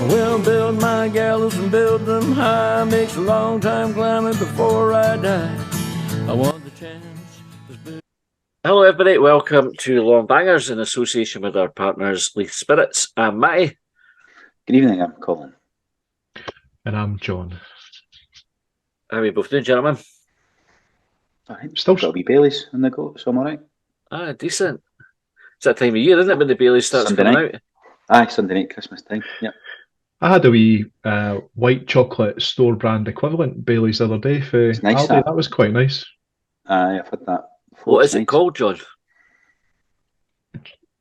Well, build my gallows and build them high. Makes a long time climbing before I die. I want the chance. Hello everybody, welcome to Longbangers in association with our partners Leith Spirits. I'm Matty. Good evening, I'm Colin. And I'm John. How are we both doing, gentlemen? Still got a wee Baileys in the go, so I'm alright. Decent. It's that time of year, isn't it, when the Baileys starts Sunday coming night. out? Aye, Sunday night, Christmas time, yep. I had a wee white chocolate store brand equivalent Baileys the other day for nice, Aldi. That was quite nice. Aye, I've had that. What is it called, John?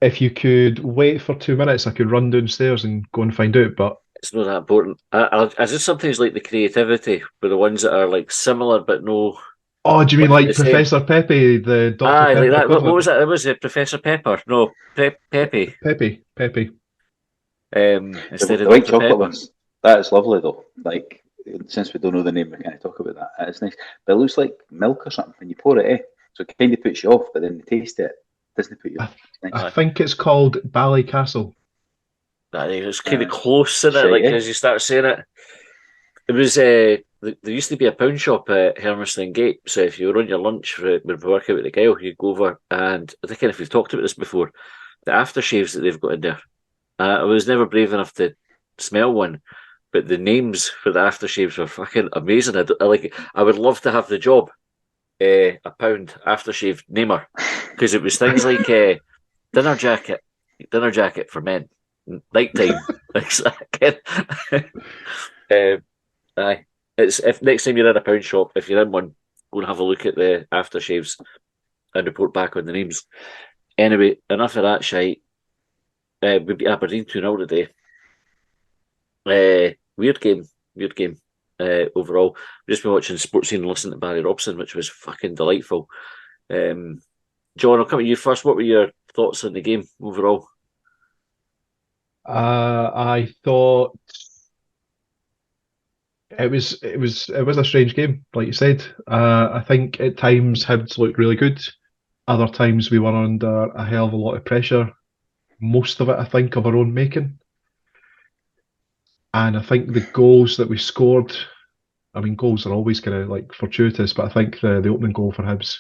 If you could wait for 2 minutes, I could run downstairs and go and find out, but It's not that important. I just sometimes like the creativity with the ones that are like similar but no. Oh, do you mean like the same. Professor Pepe, the Dr. Aye, Pepper like that. What equivalent? was it? It was Professor Pepper. No, Pepe. Pepe. Instead The of white Dr. chocolate Pepper. ones, that is lovely though. Like, since we don't know the name, we can't talk about that. It's nice. But it looks like milk or something when you pour it, eh? So it kind of puts you off, but then you taste it, doesn't put you off. It's nice. I think it's called Ballycastle. It's kind of close, isn't it? Shite, Like eh? as you start saying it. It was there used to be a pound shop at Hermiston Gate. So if you were on your lunch when we work out with the Gale, you'd go over, and I think if we've talked about this before, the aftershaves that they've got in there. I was never brave enough to smell one, but the names for the aftershaves were fucking amazing. I would love to have the job, a pound aftershave namer, because it was things like dinner jacket for men, nighttime. Aye. It's if next time you're in a pound shop, if you're in one, go and have a look at the aftershaves and report back on the names. Anyway, enough of that shite. We beat Aberdeen 2-0 today. Weird game. Overall. We've just been watching Sports Scene and listening to Barry Robson, which was fucking delightful. John, I'll come to you first. What were your thoughts on the game overall? I thought it was a strange game, like you said. I think at times Hibs looked really good. Other times we were under a hell of a lot of pressure. Most of it, I think, of our own making. And I think the goals that we scored, I mean, goals are always kind of like fortuitous, but I think the opening goal for Hibs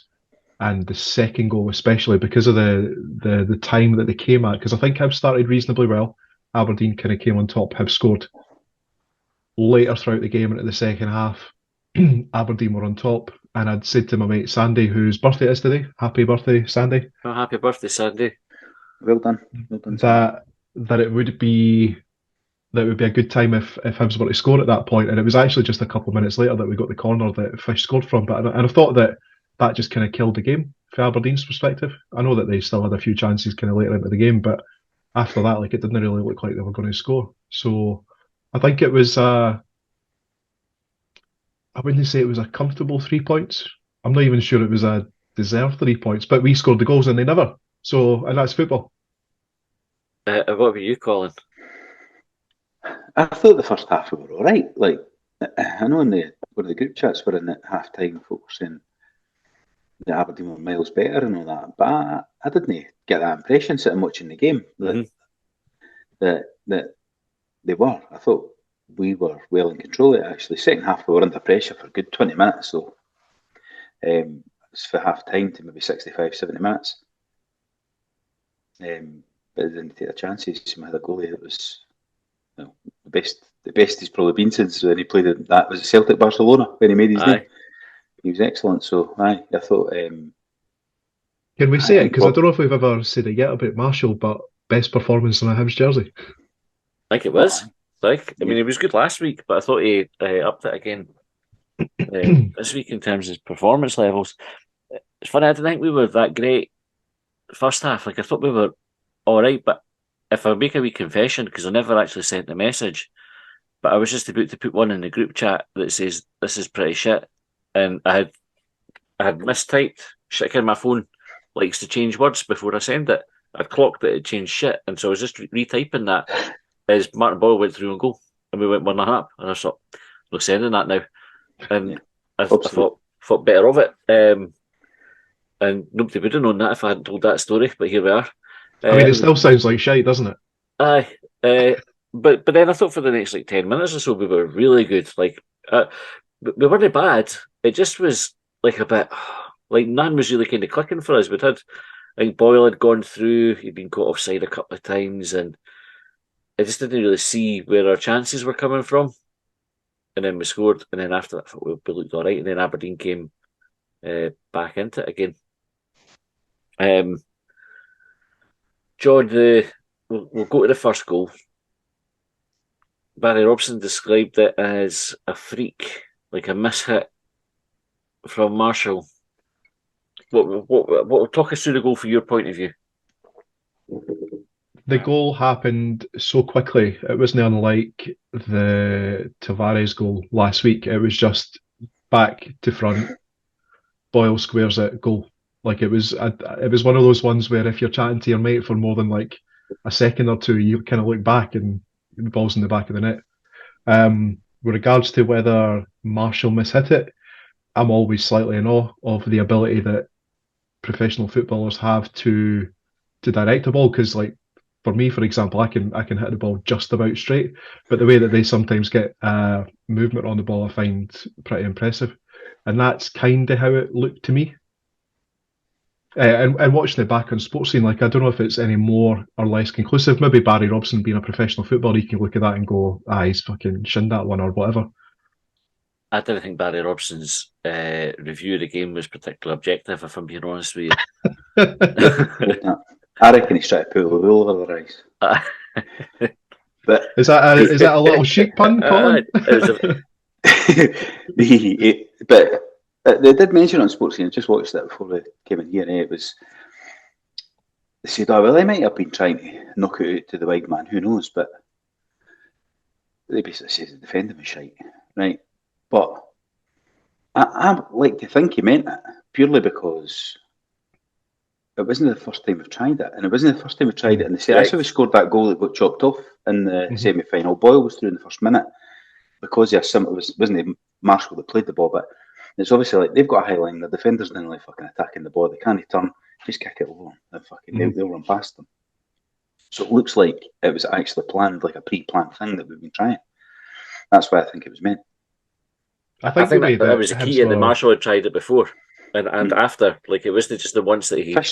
and the second goal, especially because of the time that they came at, because I think Hibs started reasonably well. Aberdeen kind of came on top. Hibs scored later throughout the game into the second half. Aberdeen were on top, and I'd said to my mate Sandy, whose birthday it is today, happy birthday, Sandy. Oh, happy birthday, Sandy. Well done. That it would be a good time if Hibs were to score at that point, and it was actually just a couple of minutes later that we got the corner that Fish scored from. And I thought that just kind of killed the game from Aberdeen's perspective. I know that they still had a few chances kind of later into the game, but after that, like, it didn't really look like they were going to score. So I think it was I wouldn't say it was a comfortable 3 points. I'm not even sure it was a deserved 3 points, but we scored the goals and they never. So, and that's football. What about you, Colin? I thought the first half we were alright. Like, I know one of the group chats were in at half time, folks saying that Aberdeen were miles better and all that, but I didn't get that impression sitting watching the game that they were. I thought we were well in control of it, actually. Second half we were under pressure for a good 20 minutes, so it's for half time to maybe 65, 70 minutes. But they didn't take their chances. We had a goalie that was the best he's probably been since when he played at that was Celtic Barcelona when he made his name. He was excellent. So I thought. Can we say it? Because I don't know if we've ever said it yet about Marshall, but best performance in a Hibs jersey. I think it was. I mean, he was good last week, but I thought he upped it again this week in terms of performance levels. It's funny, I didn't think we were that great first half. Like, I thought we were all right, but if I make a wee confession, because I never actually sent the message, but I was just about to put one in the group chat that says this is pretty shit, and I had mistyped shit. My phone likes to change words before I send it. I'd clocked that it changed shit, and so I was just retyping that as Martin Boyle went through and goal, and we went 1.5, and I thought, no sending that now, and I thought better of it. and nobody would have known that if I hadn't told that story. But here we are. I mean, it still sounds like shite, doesn't it? Aye, but then I thought for the next 10 minutes or so we were really good. We weren't bad. It just was a bit none was really kind of clicking for us. I think Boyle had gone through. He'd been caught offside a couple of times, and I just didn't really see where our chances were coming from. And then we scored, and then after that, I thought we looked all right. And then Aberdeen came back into it again. John, we'll go to the first goal. Barry Robson described it as a freak, like a mishit from Marshall. What talk us through the goal from your point of view? The goal happened so quickly. It wasn't unlike the Tavares goal last week. It was just back to front. Boyle squares it, goal. It was one of those ones where if you're chatting to your mate for more than a second or two, you kind of look back and the ball's in the back of the net. With regards to whether Marshall mishit it, I'm always slightly in awe of the ability that professional footballers have to direct a ball, because for me, for example, I can hit the ball just about straight, but the way that they sometimes get movement on the ball I find pretty impressive, and that's kind of how it looked to me. And watching it back on Sports Scene, I don't know if it's any more or less conclusive. Maybe Barry Robson being a professional footballer, he can look at that and go, he's fucking shinned that one or whatever. I didn't think Barry Robson's review of the game was particularly objective, if I'm being honest with you. I reckon he's trying to pull the wool over their eyes. But is that a little sheep pun, Colin? But they did mention on Sports Scene, I just watched that before we came in here, it was, they said, they might have been trying to knock it out to the wide man, who knows, but they basically said the defending was shite, right? But I like to think he meant it, purely because it wasn't the first time we've tried it, and it wasn't the first time we tried it in the set. That's how we scored that goal that got chopped off in the semi-final. Boyle was through in the first minute because it wasn't Marshall that played the ball, but it's obviously they've got a high line. The defenders didn't fucking attacking the ball. They can't turn, just kick it over and fucking they'll run past them. So it looks like it was actually planned, like a pre-planned thing that we've been trying. That's why I think it was meant. I think that was a key, and the Marshall had tried it before. And after, it wasn't just the once that he tried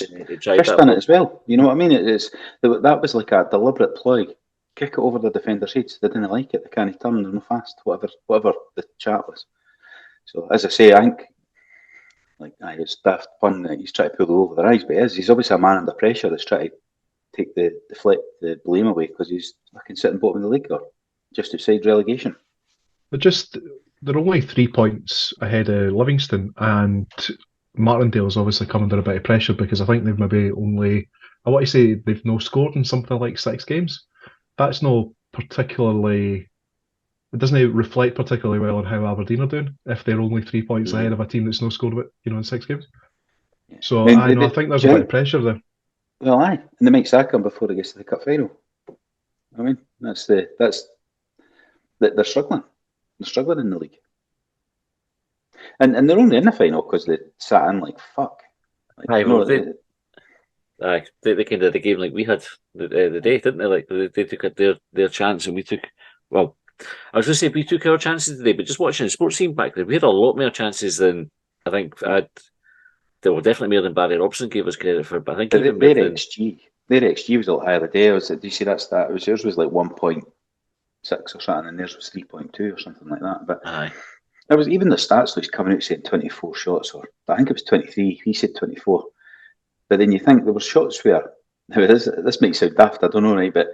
Fish done it as well. You know what I mean? That was like a deliberate ploy. Kick it over the defender's heads. They didn't like it. They can't turn. They're not fast. Whatever the chat was. So as I say, I think it's daft fun that he's trying to pull the wool over their eyes, but he's obviously a man under pressure that's trying to take the blame away because he's fucking sitting bottom of the league or just outside relegation. They're only 3 points ahead of Livingston, and Martindale's obviously come under a bit of pressure because I think they've maybe only, I want to say they've no scored in something like 6 games. That's no particularly, it doesn't reflect particularly well on how Aberdeen are doing if they're only 3 points ahead of a team that's no scored in 6 games. So I think there's a bit of pressure there. Well, aye, and they might sack him before it gets to the cup final. I mean, they're struggling. They're struggling in the league. And they're only in the final because they sat in fuck. They kind of the game like we had the day, didn't they? They took their chance, and we took. Well, I was going to say we took our chances today, but just watching the Sports Scene back there, we had a lot more chances than I think. There were definitely more than Barry Robson gave us credit for. But I think their XG was a lot higher the day. Do you see that stat? Yours was 1.6 or something, and theirs was 3.2 or something like that. But there was even the stats list coming out saying 24 shots, or I think it was 23. He said 24. But then you think there were shots where this might sound daft, I don't know, right? But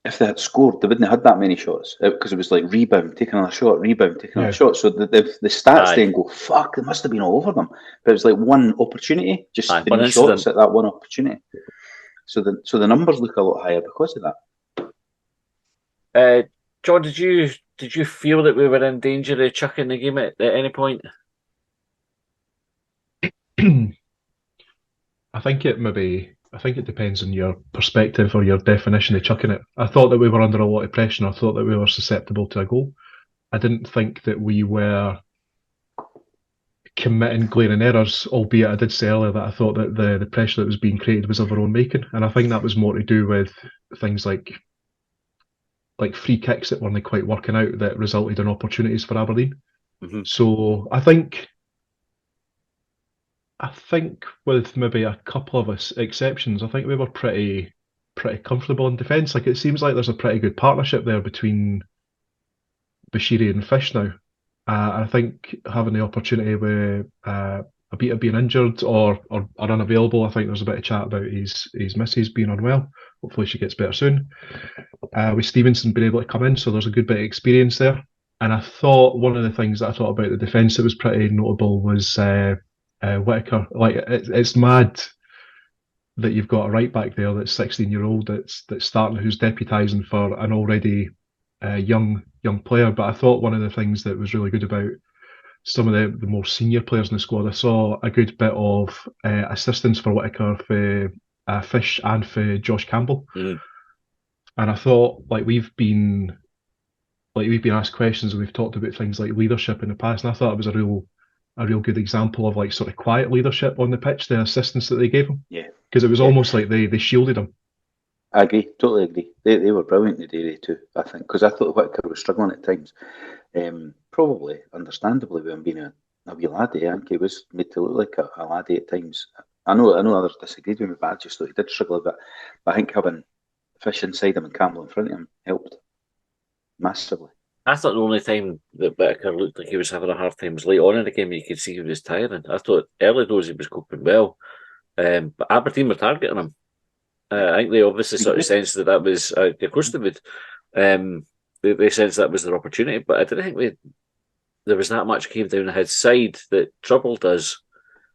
if they had scored, they wouldn't have had that many shots because it was rebound, taking another shot, rebound, taking another shot. So the stats then go, fuck, it must have been all over them. But it was one opportunity, just 3 shots at that one opportunity. So the numbers look a lot higher because of that. John, did you feel that we were in danger of chucking the game at any point? I think it depends on your perspective or your definition of chucking it. I thought that we were under a lot of pressure, and I thought that we were susceptible to a goal. I didn't think that we were committing glaring errors, albeit I did say earlier that I thought that the pressure that was being created was of our own making, and I think that was more to do with things like free kicks that weren't quite working out that resulted in opportunities for Aberdeen. Mm-hmm. So I think with maybe a couple of exceptions, I think we were pretty comfortable in defence. Like, it seems like there's a pretty good partnership there between Bashiri and Fish now. And I think having the opportunity with Abita being injured or unavailable, I think there's a bit of chat about his missus being unwell. Hopefully she gets better soon. With Stevenson being able to come in, so there's a good bit of experience there. And I thought one of the things that I thought about the defence that was pretty notable was Whittaker. Like, it's mad that you've got a right back there that's 16-year-old that's starting, who's deputising for an already young player. But I thought one of the things that was really good about some of the more senior players in the squad, I saw a good bit of assistance for Whittaker for Fish and for Josh Campbell. Mm. And I thought, we've been asked questions and we've talked about things like leadership in the past, and I thought it was a real good example of sort of quiet leadership on the pitch, the assistance that they gave him. Yeah. Because it was almost like they shielded him. I agree, totally agree. They were brilliant today, they too, I think, because I thought Whittaker was struggling at times. Probably, understandably, with him being a wee laddie. I think he was made to look like a laddie at times. I know others disagreed with me, but I just thought he did struggle a bit. But I think having Fish inside him and Campbell in front of him helped massively. I thought the only time that Whittaker looked like he was having a hard time was late on in the game. You could see he was tiring. I thought early doors he was coping well, but Aberdeen were targeting him. I think they obviously sort of sensed that was, of course they would. They sensed that was their opportunity, but I didn't think there was that much came down his side that troubled us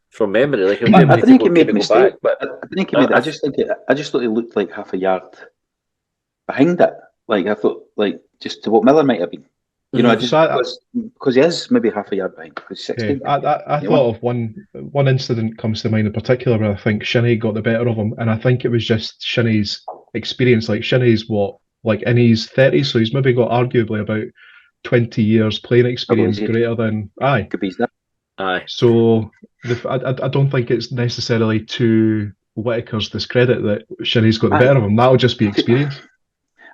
from memory. Like, I didn't think he made a mistake. But I just thought he looked like half a yard behind it. Like, I thought, just to what Miller might have been. You know, because he is maybe half a yard behind. Because 16. Yeah, I thought of one incident comes to mind in particular where I think Shinnie got the better of him, and I think it was just Shinnie's experience. Like, Shinnie's in his 30s, so he's maybe got arguably about 20 years playing experience greater than Could be that. Aye. So I don't think it's necessarily to Whittaker's discredit that Shinnie's got the better of him. That'll just be experience.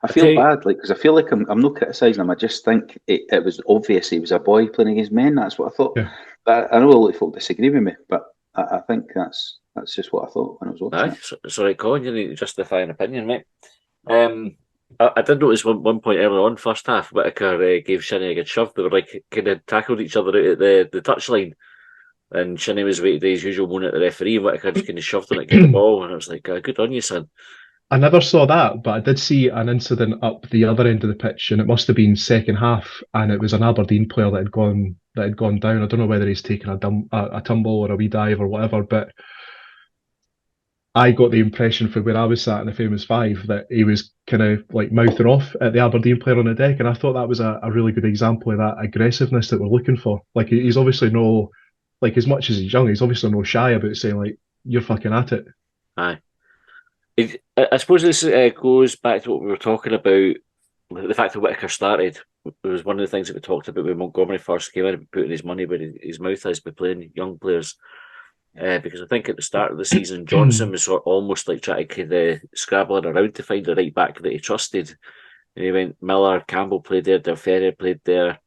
I feel bad, because I feel like I'm not criticising him. I just think it was obvious he was a boy playing against men. That's what I thought. Yeah. But I know a lot of folk disagree with me, but I think that's just what I thought when I was watching. Sorry, Colin, you need to justify an opinion, mate. I did notice one point earlier on, first half, Whittaker gave Shinnie a good shove. They were kind of tackled each other out at the touchline, and Shinnie was waiting his usual moan at the referee, and Whittaker just kind of shoved him and get the ball, and I was like, good on you, son. I never saw that, but I did see an incident up the other end of the pitch, and it must have been second half, and it was an Aberdeen player that had gone down. I don't know whether he's taken a tumble or a wee dive or whatever, but I got the impression from where I was sat in the famous five that he was kind of mouthing off at the Aberdeen player on the deck, and I thought that was a really good example of that aggressiveness that we're looking for. Like, he's obviously as much as he's young, he's obviously no shy about saying, you're fucking at it. Aye. I suppose this goes back to what we were talking about, the fact that Whittaker started. It was one of the things that we talked about when Montgomery first came in, putting his money where his mouth is by playing young players. Because I think at the start of the season, Johnson was almost trying to kind of scrabble around to find the right back that he trusted. And he went, Miller, Campbell played there, Del Ferry played there,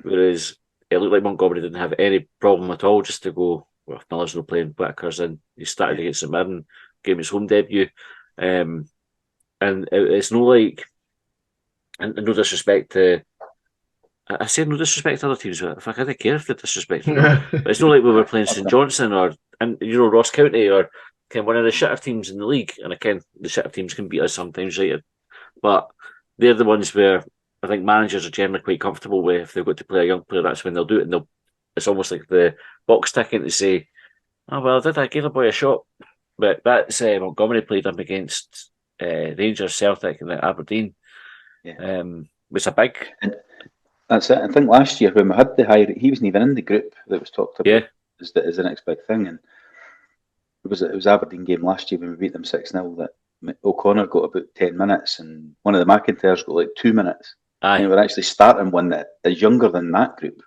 whereas it looked like Montgomery didn't have any problem at all just to go, well, if Miller's not playing, Whittaker's in. He started against St Mirren, gave his home debut. And it's no and no disrespect to, I say no disrespect to other teams, but I didn't care if they disrespect or not. But it's not like we were playing St Johnstone or Ross County or one of the shitter teams in the league. And again, the shitter teams can beat us sometimes, right? But they're the ones where I think managers are generally quite comfortable with. If they've got to play a young player, that's when they'll do it. And it's almost like the box ticking to say, oh, well, I gave a boy a shot. But that's Montgomery played him against Rangers, Celtic, and Aberdeen. Yeah. Was a big. And that's it. I think last year when we had the high, he wasn't even in the group that was talked about. Yeah. Is the next big thing, and it was Aberdeen game last year when we beat them 6-0 that O'Connor got about 10 minutes, and one of the McIntyres got 2 minutes. Aye. And we're actually starting one that is younger than that group,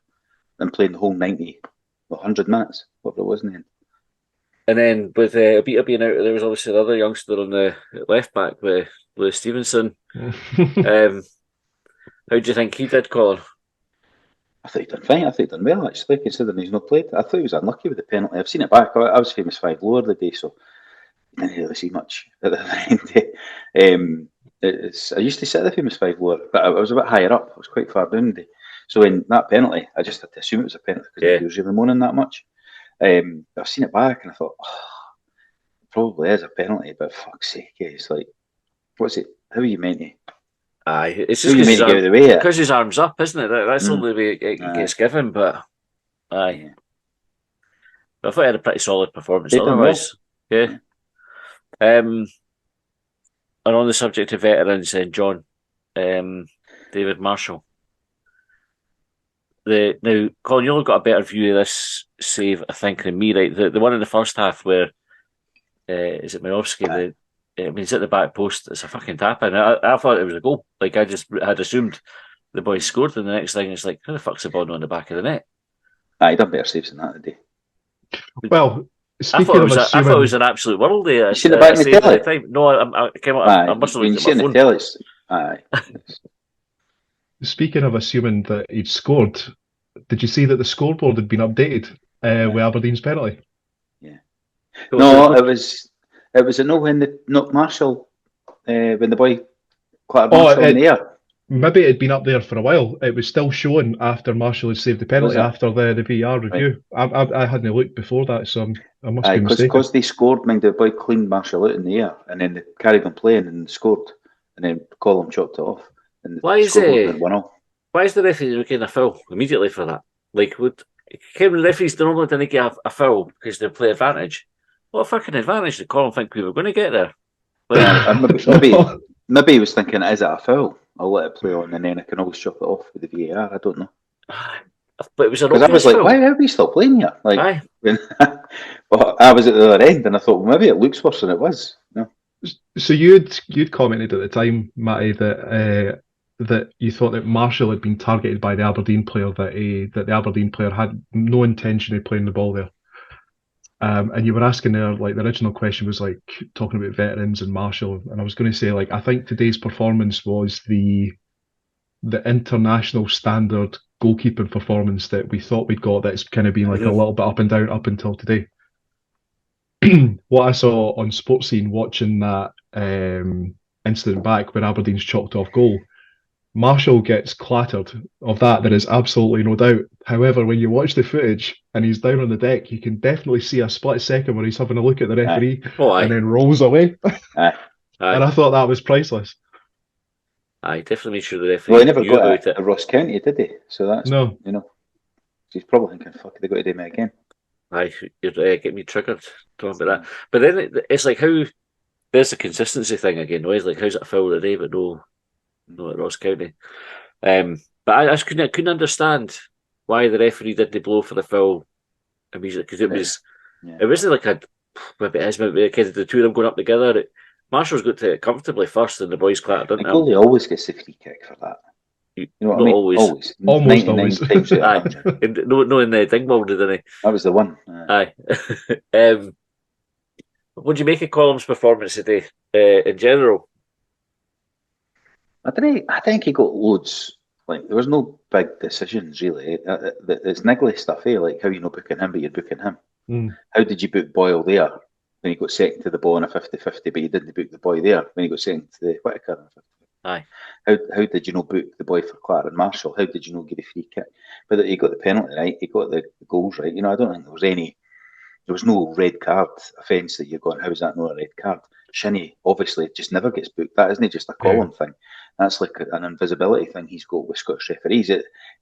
and playing the whole 90 100 minutes, whatever it was in the end. And then with Abita being out, there was obviously another youngster on the left back with Lewis Stevenson. How do you think he did, Colin? I thought he'd done fine. I thought he'd done well, actually, considering he's not played. I thought he was unlucky with the penalty. I've seen it back. I was famous 5 lower the day, so I didn't really see much at the end. I used to sit at the famous 5 lower, but I was a bit higher up. I was quite far down the day. So in that penalty, I just had to assume it was a penalty because he was really moaning that much. I've seen it back and I thought, probably is a penalty, but fuck's sake, it's like, what's it? How are you meant to? Aye, it's just because his arm's up, isn't it? That's the only way it gets given. But aye, I thought he had a pretty solid performance. Otherwise, yeah. And on the subject of veterans, John, David Marshall. Now, Colin, you've got a better view of this save, I think, than me. Right, the one in the first half where is it Mirovski? He's at the back post. It's a fucking tap in. I thought it was a goal. Like I just had assumed the boys scored, and the next thing it's like, how the fuck's the ball on the back of the net? He done better saves than that today. Well, I thought it was an absolute worldie. You seen the back of the telly? No, I came up. I must have looked at my phone. Aye. Speaking of assuming that he'd scored, did you see that the scoreboard had been updated with Aberdeen's penalty? Yeah. No, it was when Marshall when the boy clattered Marshall in the air. Maybe it had been up there for a while. It was still showing after Marshall had saved the penalty after the VAR review. Right. I hadn't looked before that, so I must be mistaken. Because they scored, the boy cleaned Marshall out in the air, and then they carried on playing and scored, and then Colin chopped it off. And why is the referee getting a foul immediately for that? Like, Cameron referees normally didn't get a foul because they play advantage. What fucking advantage did Colin think we were going to get there? Like, maybe he was thinking, is it a foul? I'll let it play on, and then I can always chop it off with the VAR. I don't know. But it was because I was like, why are we still playing here? Like, well, I was at the other end, and I thought, well, maybe it looks worse than it was. No. So you'd commented at the time, Matty, that you thought that Marshall had been targeted by the Aberdeen player, that the Aberdeen player had no intention of playing the ball there. And you were asking there, like, the original question was like talking about veterans and Marshall, and I was going to say, like, I think today's performance was the international standard goalkeeping performance that we thought we'd got. That's kind of been like a little bit up and down up until today. What I saw on Sports Scene watching that incident back when Aberdeen's chalked off goal, Marshall gets clattered. Of that, there is absolutely no doubt. However, when you watch the footage and he's down on the deck, you can definitely see a split second where he's having a look at the referee and then rolls away. And I thought that was priceless. I definitely made sure the referee. Well, he never got a Ross County, did he? So that's no. He's probably thinking, "Fuck, they got to do me again." You're getting me triggered talking about that. But then it's like how there's a consistency thing again. It's like how's it a foul today, but no at Ross County. But I just couldn't understand why the referee did the blow for the foul immediately, because it wasn't like maybe the two of them going up together. Marshall's got to it comfortably first, and the boys clattered into him. Goalie always gets a free kick for that. You know what I mean? Always. Almost always. Times no, in the Dingwall, didn't he? That was the one. Aye. What do you make of Colum's performance today in general? I think he got loads. Like, there was no big decisions really. It's niggly stuff, like how you're not booking him, but you're booking him. How did you book Boyle there when he got second to the ball in a 50-50, but you didn't book the boy there when he got second to the Whittaker in a 50-50? Aye. How did you not book the boy for Clark and Marshall? How did you not give a free kick? But he got the penalty right, he got the goals right. I don't think there was no red card offence that you're going, how is that not a red card? Shinnie obviously just never gets booked. That isn't just a column thing. That's like an invisibility thing he's got with Scottish referees.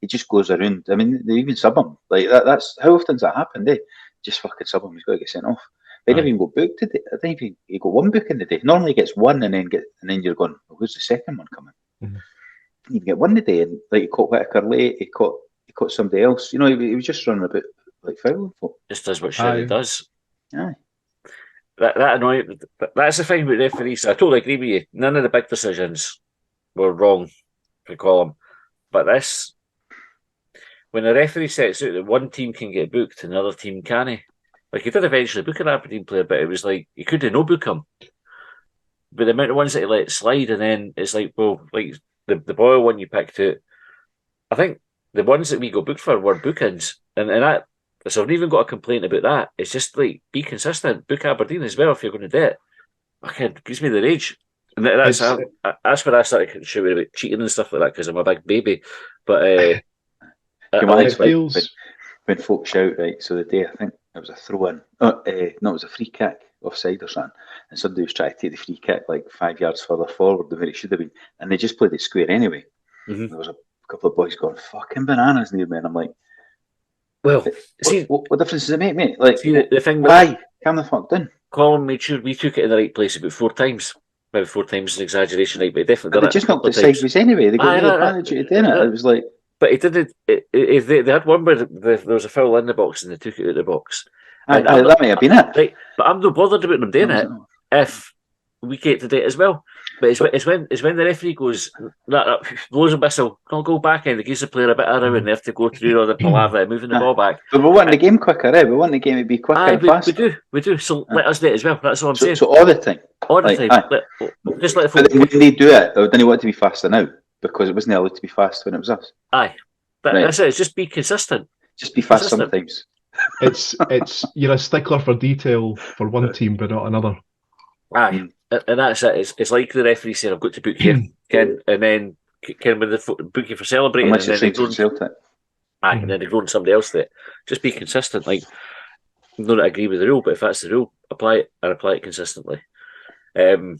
He just goes around. I mean, they even sub him. Like that's how often does that happen? They just fucking sub him. He's got to get sent off. They never even got booked today. I think he got one book in the day. Normally he gets one and then you're going, well, who's the second one coming? Mm-hmm. You get one today, and like he caught Whittaker late. He caught somebody else. He was just running about like fouling folk. Just does what Shinnie does. Aye. That annoying. That's the thing with referees. I totally agree with you. None of the big decisions were wrong for Colum, but this, when the referee sets out that one team can get booked and the other team can't. Like, he did eventually book an Aberdeen player, but it was like, he couldn't no book him. But the amount of ones that he let slide, and then it's like, well, like the Boyle one you picked out, I think the ones that we got booked for were bookings. And that, so I've not even got a complaint about that. It's just like, be consistent. Book Aberdeen as well if you're going to do it. It gives me the rage. And that's where I started shouting about cheating and stuff like that, because I'm a big baby. But when folks shout, right, so the day, I think it was a throw-in. No, it was a free kick offside or something, and somebody was trying to take the free kick like 5 yards further forward than where it should have been, and they just played it square anyway. Mm-hmm. There was a couple of boys going fucking bananas near me, and I'm like, well, what difference does it make, mate? Like, the thing, why? Calm the fuck down. Colin made sure we took it in the right place about 4 times. Maybe 4 times is an exaggeration, right? But he definitely did it. They just knocked it sideways anyway. They got no advantage of doing it. It was like, but he did it. They had one where there was a foul in the box and they took it out of the box. That may have been it. Right, but I'm not bothered about them doing it if we get to do it as well. But it's when the referee goes, blows a whistle, I'll go back in, it gives the player a bit of room and they have to go through all the palaver moving the ball back. But we want the game quicker, We want the game to be quicker and faster. We do. So let us do it as well. That's what I'm saying. So all the time. All the time. Just let the but when they do it, they didn't want it to be faster now, because it wasn't allowed to be fast when it was us. Aye. That's it. It's just be consistent. Just be fast sometimes. It's you're a stickler for detail for one team, but not another. Aye, and that's it. It's like the referee saying, "I've got to book you, Ken," and then Ken with the book you for celebrating, and then they go and then they go on somebody else. That just be consistent. Like, I don't agree with the rule, but if that's the rule, apply it and apply it consistently. The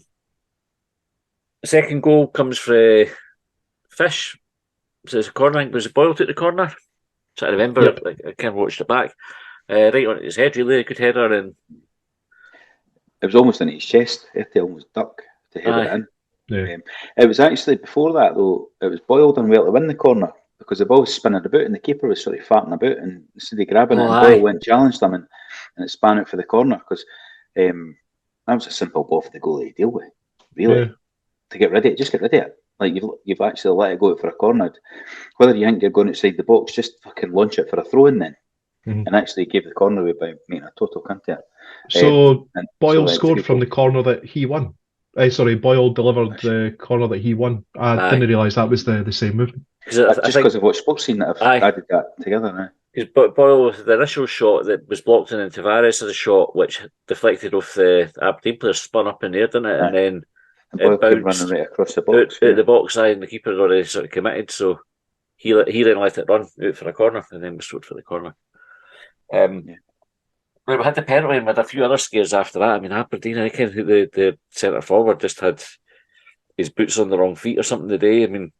second goal comes for Fish. So it's a corner. I think was it Boyle took the corner. So I remember, I kind of watched it back. Right on his head, really, a good header, and it was almost in his chest. He had to almost duck to head it in. Yeah. It was actually before that though. It was Boyle done well to win the corner, because the ball was spinning about and the keeper was sort of farting about, and instead of grabbing it, and Boyle went and challenged them, and it span out for the corner, because that was a simple ball for the goalie to deal with, really, to get rid of it. Just get rid of it. Like, you've actually let it go out for a corner. Whether you think you're going outside the box, just fucking launch it for a throw-in then. Mm-hmm. And actually gave the corner away by making a total cunt of it. So Boyle scored from the corner that he won. Boyle delivered the corner that he won. I didn't realise that was the same movement. Just because I've watched Sports Scene that I've added that together now. Because Boyle, the initial shot that was blocked, and then Tavares had a shot which deflected off the Aberdeen player, spun up in the air, didn't it? And then it bounced running right across the box. Out the box, and the keeper had already sort of committed, so he then let it run out for a corner, and then was scored for the corner. We had the penalty, and we had a few other scares after that. I mean, Aberdeen, I think the centre forward just had his boots on the wrong feet or something today. I mean,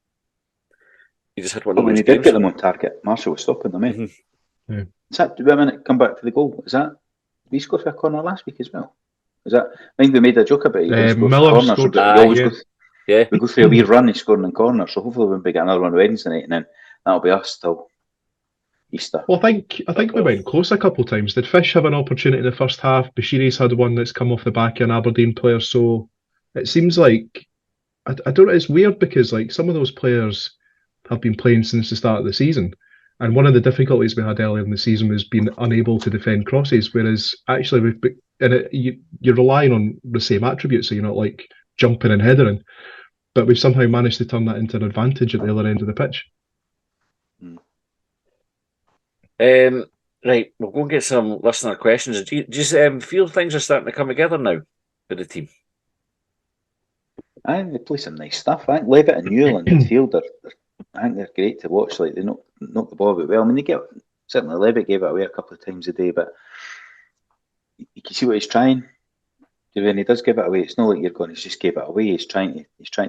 he just had one. When he did get them on target, Marshall was stopping them. Mm-hmm. Yeah. Is that, do we have a minute come back to the goal? Is that, did we score for a corner last week as well? Is that, I think we made a joke about it. Miller scored. We go through a wee run, he's scoring in corner, so hopefully we'll get another one Wednesday night, and then that'll be us till Easter. Well, I think we went close a couple of times. Did Fish have an opportunity in the first half? Bashiri's had one that's come off the back of an Aberdeen player, so it seems like, I don't know, it's weird because like some of those players have been playing since the start of the season, and one of the difficulties we had earlier in the season was being unable to defend crosses, whereas actually you're relying on the same attributes, so you're not like jumping and headering, but we've somehow managed to turn that into an advantage at the other end of the pitch. Right, we'll go and get some listener questions. Do you feel things are starting to come together now with the team? I think they play some nice stuff. I think Levitt and Newell in midfield I think they're great to watch. Like, they knock the ball about well. I mean, certainly Levitt gave it away a couple of times a day, but you can see what he's trying. When he does give it away, it's not like you're going, he's just gave it away. He's trying to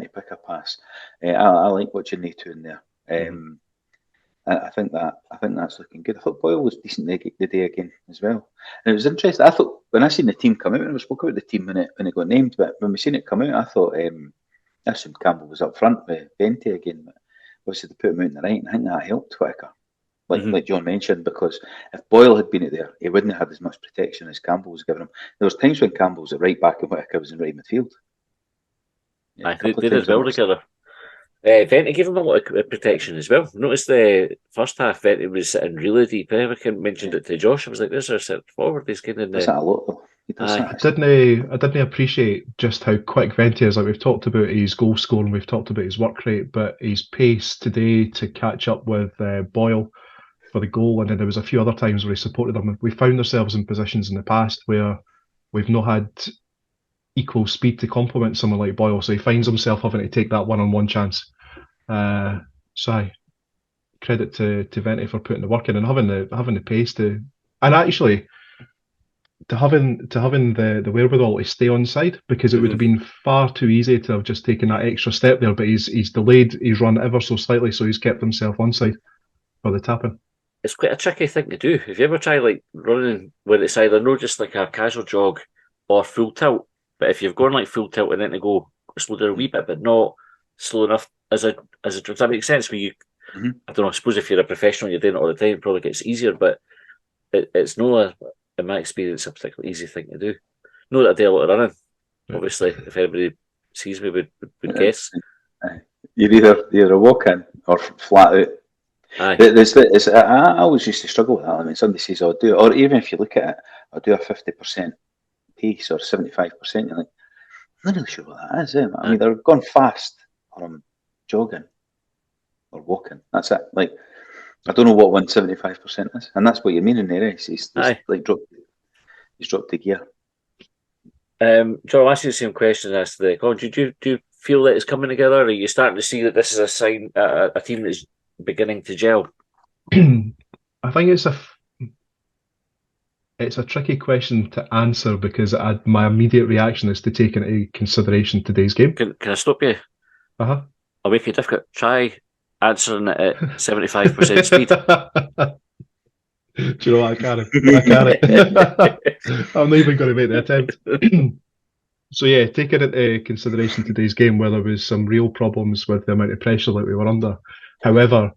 pick a pass. I like watching the two in there. I think that's looking good. I thought Boyle was decent the day again as well. And it was interesting. I thought when I seen the team come out, and we spoke about the team when it got named, but when we seen it come out, I thought I assumed Campbell was up front with Vente again. But obviously they put him out in the right, and I think that helped Whittaker. Like John mentioned, because if Boyle had been out there, he wouldn't have had as much protection as Campbell was giving him. There was times when Campbell was at right back and Whittaker was in right midfield. They did well together. Venti gave him a lot of protection as well. Notice the first half, Venti was sitting really deep. I mentioned it to Josh. I was like, "There's our sit forward." He's getting in Does the. that a lot though. He does Aye. that. I didn't appreciate just how quick Venti is. Like we've talked about his goal scoring, we've talked about his work rate, but his pace today to catch up with Boyle for the goal, and then there was a few other times where he supported them. We found ourselves in positions in the past where we've not had equal speed to complement someone like Boyle, so he finds himself having to take that one-on-one chance. So aye, credit to Venti for putting the work in and having the pace to, and actually to having the wherewithal to stay on side, because it would have been far too easy to have just taken that extra step there, but he's delayed his run ever so slightly, so he's kept himself on side for the tapping. It's quite a tricky thing to do. If you ever try like running where it's either not just like a casual jog or full tilt, but if you've gone like full tilt and then to go slow down a wee bit, but not slow enough does that make sense? Where you, I don't know. I suppose if you're a professional, you're doing it all the time, it probably gets easier, but it's not in my experience, a particularly easy thing to do. Not that I do a lot of running. Obviously, if anybody sees me, would guess. You're either walking or flat out. Aye. I always used to struggle with that. I mean, somebody says, "I'll do it," or even if you look at it, I'll do a 50% pace or 75%. You're like, I'm not really sure what that is. I'm either going fast or I'm jogging or walking. That's it. Like, I don't know what 175% is, and that's what you mean in there. He's like dropped the gear. John, I'll ask you the same question as to the call. Do you feel that it's coming together? Or are you starting to see that this is a sign, a team that's beginning to gel? I think it's a tricky question to answer because my immediate reaction is to take into consideration today's game. Can I stop you? Uh-huh. I'll make it difficult. Try answering it at 75% speed. Do you know what? I can't. I'm not even going to make the attempt. So yeah, taking into consideration today's game, where there was some real problems with the amount of pressure that we were under. However,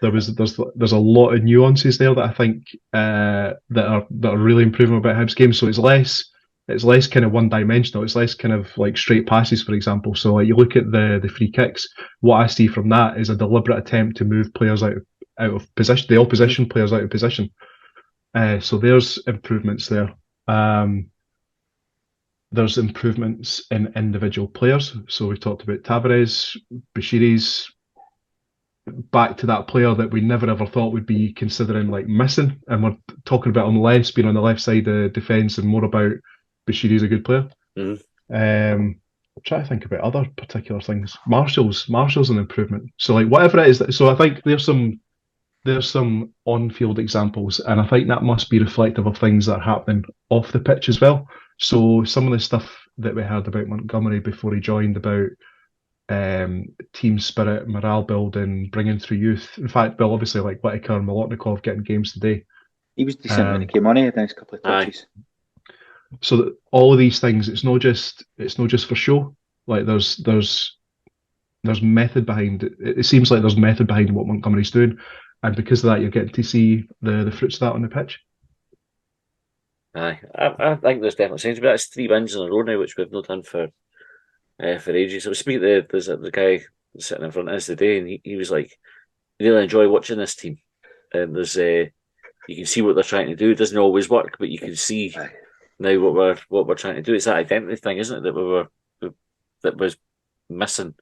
there's a lot of nuances there that I think that are really improving about Hibs' game. So it's less kind of one dimensional. It's less kind of like straight passes, for example. So like you look at the free kicks. What I see from that is a deliberate attempt to move players out of position, the opposition players out of position. So there's improvements there. There's improvements in individual players. So we've talked about Tavares, Bashiri's back to that player that we never ever thought would be considering like missing. And we're talking about him less being on the left side of defence and more about Bashiri's a good player. I'm trying to think about other particular things. Marshall's an improvement. So like whatever it is, so I think there's some on-field examples, and I think that must be reflective of things that are happening off the pitch as well. So some of the stuff that we heard about Montgomery before he joined about team spirit, morale building, bringing through youth. In fact, well, obviously like Whitaker and Molotnikov getting games today. He was decent when he came on. He had a nice couple of touches. So that all of these things, it's not just for show. Like there's method behind it. It seems like there's method behind what Montgomery's doing. And because of that, you're getting to see the fruits of that on the pitch. Aye, I think there's definitely signs. But that's 3 wins in a row now, which we've not done for ages. I was speaking to the guy sitting in front of us today, and he was like, "I really enjoy watching this team." And there's you can see what they're trying to do. It doesn't always work, but you can see now what we're trying to do. It's that identity thing, isn't it? That was missing.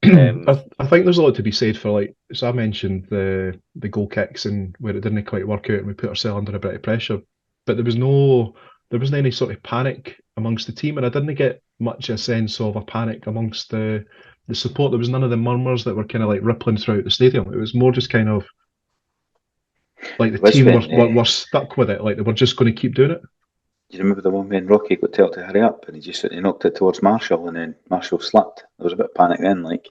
I think there's a lot to be said for like. So I mentioned the goal kicks and where it didn't quite work out, and we put ourselves under a bit of pressure. But there wasn't any sort of panic amongst the team, and I didn't get much a sense of a panic amongst the support. There was none of the murmurs that were kind of like rippling throughout the stadium. It was more just kind of like the team were stuck with it, like they were just going to keep doing it. Do you remember the one when Rocky got told to hurry up and he knocked it towards Marshall and then Marshall slipped? There was a bit of panic then. Like,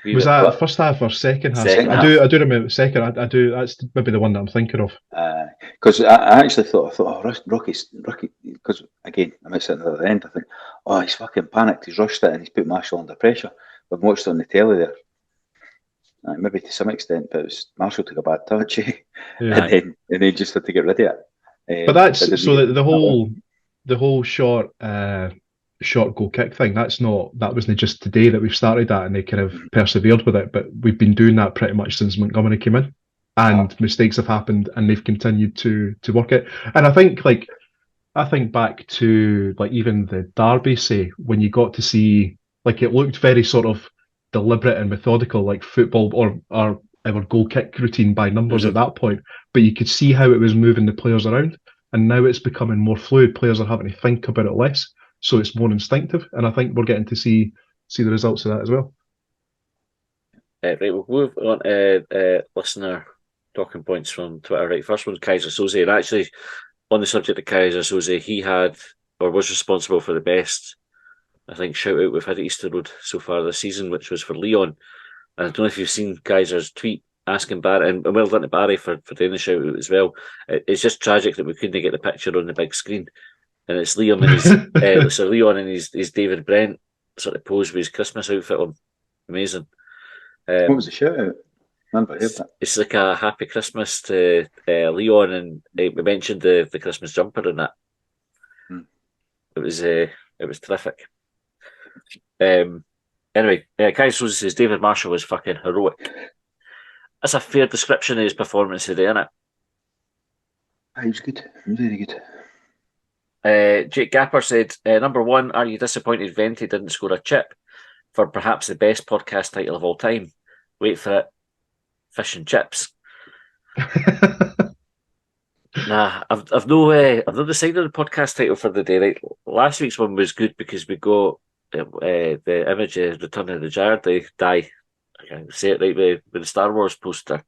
was that first half or second half? I do remember second. I do. That's maybe the one that I'm thinking of. Because I actually thought, Rocky, because again, I might sit at the other end. I think, oh, he's fucking panicked. He's rushed it and he's put Marshall under pressure. But I've watched it on the telly there. Maybe to some extent, but it was Marshall took a bad touch, and then just had to get rid of it. But that's so the whole short short goal kick thing. That wasn't just today that we've started that and they kind of persevered with it, but we've been doing that pretty much since Montgomery came in. And mistakes have happened and they've continued to work it. And I think back to like even the Derby, say, when you got to see, like, it looked very sort of deliberate and methodical, like football or our goal kick routine by numbers at that point, but you could see how it was moving the players around. And now it's becoming more fluid. Players are having to think about it less, so it's more instinctive. And I think we're getting to see the results of that as well. Right, we'll move on to listener talking points from Twitter. Right, first one's Kaiser Soze, and actually, on the subject of Kaiser Soze, he had or was responsible for the best, I think, shout out we've had at Easter Road so far this season, which was for Leon. And I don't know if you've seen Kaiser's tweet asking Barry, and well done to Barry for doing the shout out as well. It's just tragic that we couldn't get the picture on the big screen. And it's Liam and his Leon and his David Brent sort of pose with his Christmas outfit on. Amazing. What was the shout out? It's like a happy Christmas to Leon, and we mentioned the Christmas jumper and that. It was terrific. Anyway, Kaiser says David Marshall was fucking heroic. That's a fair description of his performance today, isn't it? He was good. He was very good. Jake Gapper said, number one, are you disappointed Venti didn't score a chip for perhaps the best podcast title of all time? Wait for it. Fish and chips. Nah, I've no decided the podcast title for the day. Right, last week's one was good because we got the image of Return of the Jedi. I can't say it right with the Star Wars poster,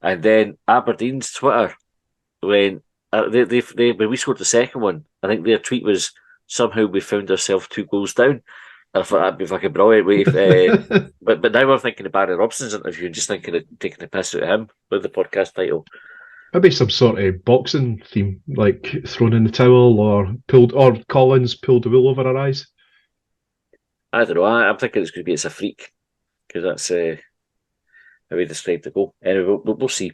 and then Aberdeen's Twitter when when we scored the second one, I think their tweet was somehow we found ourselves 2 goals down. I thought that'd be fucking brilliant. But now we're thinking of Barry Robson's interview and just thinking of taking the piss out of him with the podcast title. Maybe some sort of boxing theme, like thrown in the towel or Collins pulled the wool over our eyes. I don't know. I'm thinking it's a freak because that's how we described the goal. Anyway, we'll see.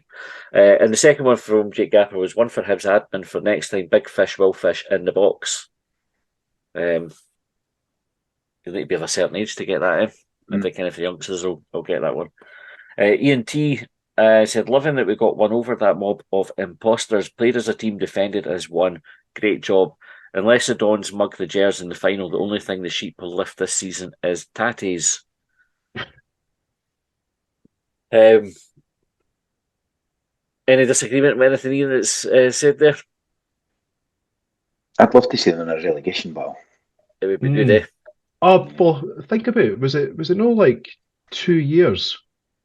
And the second one from Jake Gapper was one for Hibs admin for next time. Big fish will fish in the box. You need to be of a certain age to get that in. I think any of the youngsters will get that one. Ian T said, loving that we got one over that mob of imposters. Played as a team, defended as one. Great job. Unless the Dons mug the Gers in the final, the only thing the Sheep will lift this season is tatties. Any disagreement with anything Ian that's said there? I'd love to see them in a relegation battle. It would be good, eh? Oh, well, think about it. Was it no like 2 years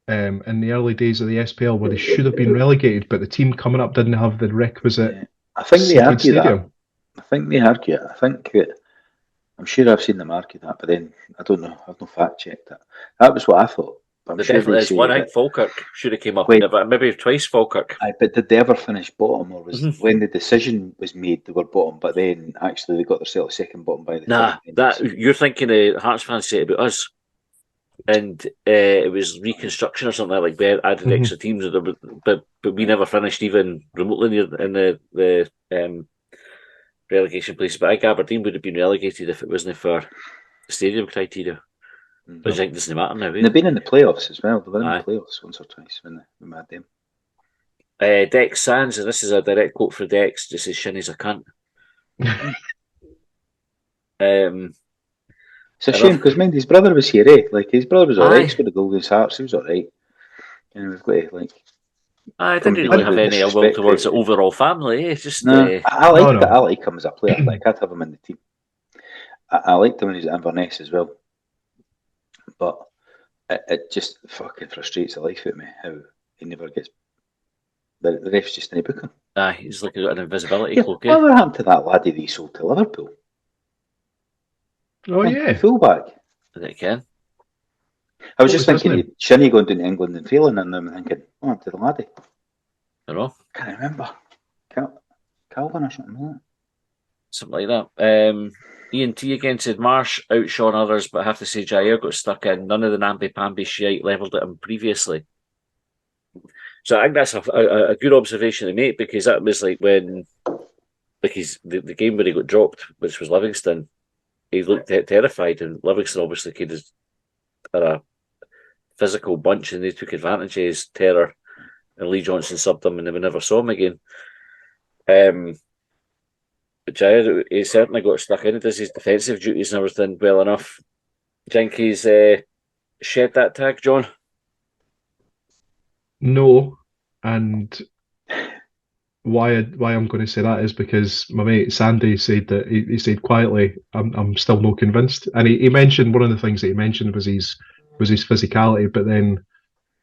in the early days of the SPL where they should have been relegated, but the team coming up didn't have the requisite. Yeah. I think they argue stadium. that. I think they argue it. I think I'm sure I've seen them argue that, but then I don't know. I've not fact checked that. That was what I thought. There definitely is one. I think Falkirk should have came up, but maybe twice Falkirk. But did they ever finish bottom, or was when the decision was made they were bottom, but then actually they got themselves second bottom by the time? That you're thinking of Hearts fans say about us, and it was reconstruction or something like that. We added extra teams, but we never finished even remotely in the relegation place. But I think Aberdeen would have been relegated if it wasn't for the stadium criteria. But I think it doesn't matter now. They've been in the playoffs as well. They were in the playoffs once or twice when we had them. Dex Sands, and this is a direct quote for Dex, just says Shinnie's a cunt. It's a shame because his brother was here, eh? Like his brother was alright for the goal against Hearts. He was alright. And we've got to I didn't really have any ill will towards the overall family. It's just I like him as a player. Like I'd have him in the team. I liked him when he was at Inverness as well. But it just fucking frustrates the life out of me how he never gets. The refs just didn't book him. He's like an invisibility cloak. Whatever happened to that laddie that he sold to Liverpool? Oh yeah, fullback. They can. I was just thinking, Shinnie going down to England and failing, and I'm thinking, what happened to the laddie? I don't know. Can't remember. Calvin or something like that. Something like that. Ian T again said Marsh outshone others, but I have to say Jair got stuck in. None of the namby-pamby shite levelled at him previously. So I think that's a good observation to make, because that was like when, the game where he got dropped, which was Livingston. he looked terrified, and Livingston obviously are a physical bunch, and they took advantage of his terror. And Lee Johnson subbed him, and they never saw him again. But Jair, he certainly got stuck in. He does his defensive duties and everything well enough. Do you think he's shed that tag, John? No, and why I'm going to say that is because my mate Sandy said that he said quietly, I'm still not convinced, and he mentioned one of the things that he mentioned was his physicality, but then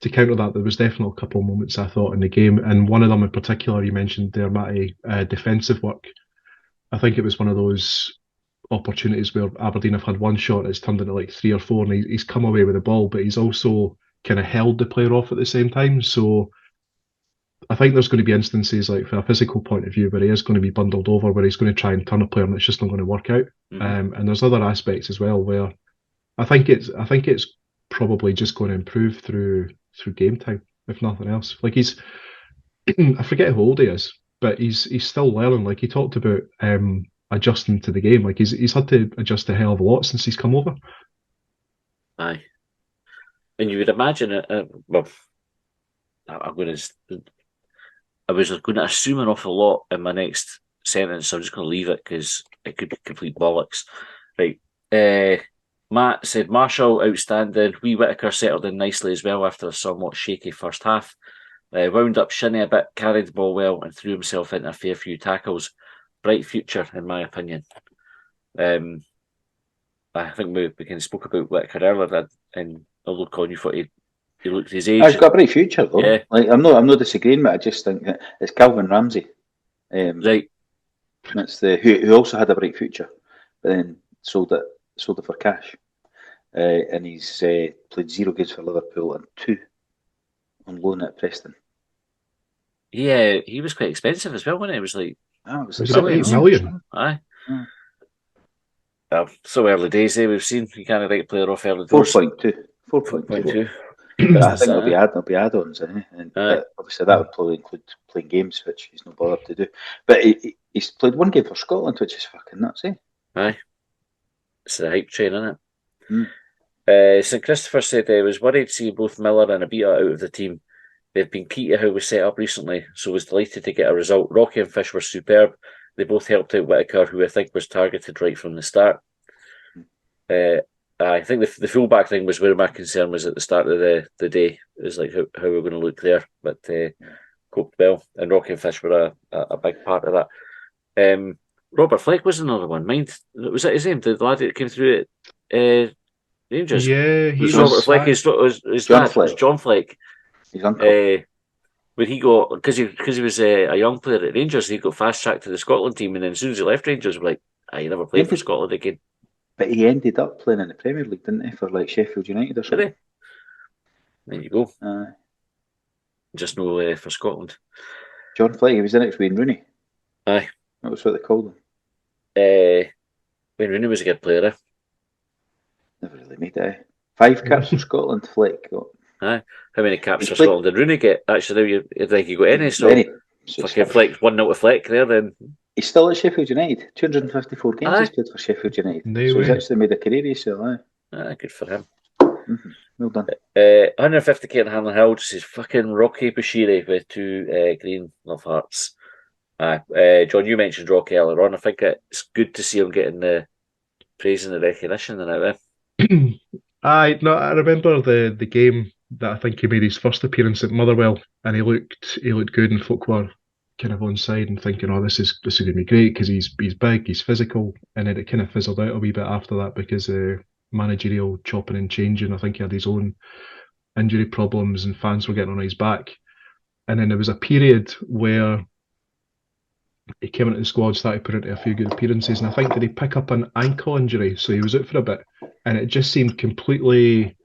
to counter that, there was definitely a couple of moments I thought in the game, and one of them in particular he mentioned there, Matty, defensive work. I think it was one of those opportunities where Aberdeen have had one shot, it's turned into like 3 or 4, and he's come away with the ball, but he's also kind of held the player off at the same time. So I think there's going to be instances, like from a physical point of view, where he is going to be bundled over, where he's going to try and turn a player, and it's just not going to work out. And there's other aspects as well where I think it's probably just going to improve through game time, if nothing else. Like he's, I forget how old he is, but he's still learning. Like he talked about adjusting to the game. Like he's had to adjust a hell of a lot since he's come over. Aye, and you would imagine well, I was going to assume an awful lot in my next sentence, so I'm just going to leave it because it could be complete bollocks. Right. Matt said, Marshall, outstanding. Wee Whittaker settled in nicely as well after a somewhat shaky first half. Wound up Shinnie a bit, carried the ball well, and threw himself into a fair few tackles. Bright future, in my opinion. I think we kind of spoke about Whittaker earlier, and although Colin, you thought he looked his age. He's got a bright future, though. Yeah. Like I'm not disagreeing, but I just think that it's Calvin Ramsey. Right. That's who also had a bright future, but then sold it for cash. And he's played 0 games for Liverpool and 2 on loan at Preston. Yeah, he was quite expensive as well, wasn't he? It was like it was about 8 million. Aye. So early days, we've seen you can't write a player off early doors. 4.2. But I think there'll be add-ons, and obviously that would probably include playing games, which he's not bothered to do. But he's played 1 game for Scotland, which is fucking nuts, eh? Aye, it's the hype train, isn't it? St Christopher said he was worried to see both Miller and Abita out of the team. They've been key to how we set up recently, so was delighted to get a result. Rocky and Fish were superb. They both helped out Whittaker, who I think was targeted right from the start. I think the fullback thing was where my concern was at the start of the day. It was like how we're going to look there, but coped well, and Rocky and Fish were a big part of that. Robert Fleck was another one. Was that his name? The lad that came through at Rangers? Yeah, he was Robert Fleck. His dad was John Fleck. His uncle. When he got, because he was a young player at Rangers, he got fast tracked to the Scotland team, and then as soon as he left Rangers, we're like, you never played for Scotland again. But he ended up playing in the Premier League, didn't he, for like Sheffield United or something? There you go. Just no for Scotland. John Fleck, he was the next Wayne Rooney. Aye. That was what they called him. Wayne Rooney was a good player. Never really made it. 5 caps for Scotland, Fleck got. Aye. How many caps for Scotland did Rooney get? Actually, you think he got any? So fucking Fleck, 1-0 to Fleck there then. He's still at Sheffield United. 254 games he's played for Sheffield United. So he's actually made a career of himself. Good for him. Mm-hmm. Well done. 150k in Hanlon Hill just says fucking Rocky Bashiri with 2 green love hearts. John, you mentioned Rocky earlier on. I think it's good to see him getting the praise and the recognition and that. I remember the game that I think he made his first appearance at Motherwell, and he looked good, and folk were kind of on side and thinking, this is going to be great because he's big, he's physical, and then it kind of fizzled out a wee bit after that because managerial chopping and changing. I think he had his own injury problems and fans were getting on his back, and then there was a period where he came into the squad, started putting into a few good appearances, and I think did he pick up an ankle injury, so he was out for a bit, and it just seemed completely.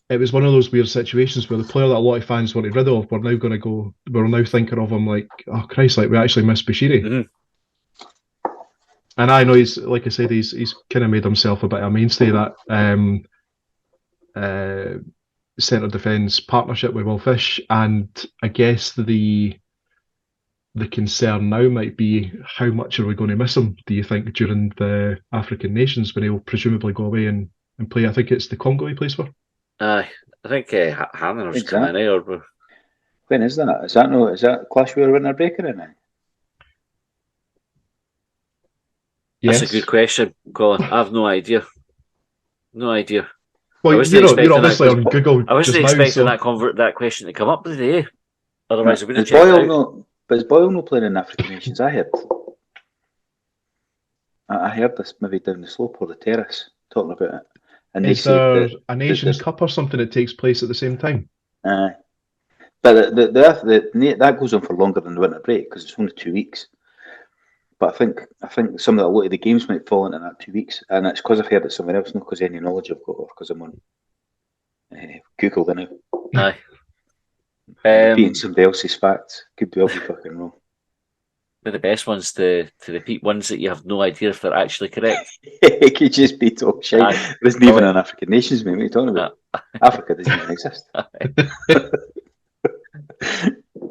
It was one of those weird situations where the player that a lot of fans wanted rid of, we're now thinking of him like, oh Christ, like we actually miss Bashiri. Mm-hmm. And I know he's, like I said, he's kind of made himself a bit of a mainstay, that centre defence partnership with Will Fish, and I guess the the concern now might be how much are we going to miss him, do you think, during the African Nations when he'll presumably go away and play? I think it's the Congo he plays for. Aye, I think Hannah's When's coming that? in, or When is that? Is that clash with a winter breaker in it? that's Yes. a good question, Colin. I have no idea. No idea. I Well, wasn't you're expecting obviously that. on Google I wasn't just now, expecting so that question to come up today. Otherwise, I would have Is checked it Boyle out. no? But is Boyle no playing in African Nations? I heard this maybe down the slope or the terrace talking about it, and they is said there that a Nations there's Cup or something that takes place at the same time? but that goes on for longer than the winter break because it's only 2 weeks. But I think some of a lot of the games might fall into that 2 weeks, and it's because I've heard it somewhere else, not because any knowledge I've got, or because I'm on Google now. Aye. Repeating somebody else's facts could be all be fucking wrong. They're the best ones to repeat ones that you have no idea if they're actually correct. It could just be talk shit. Aye. There isn't even an African Nations, mate. What are you talking about? Africa doesn't even exist.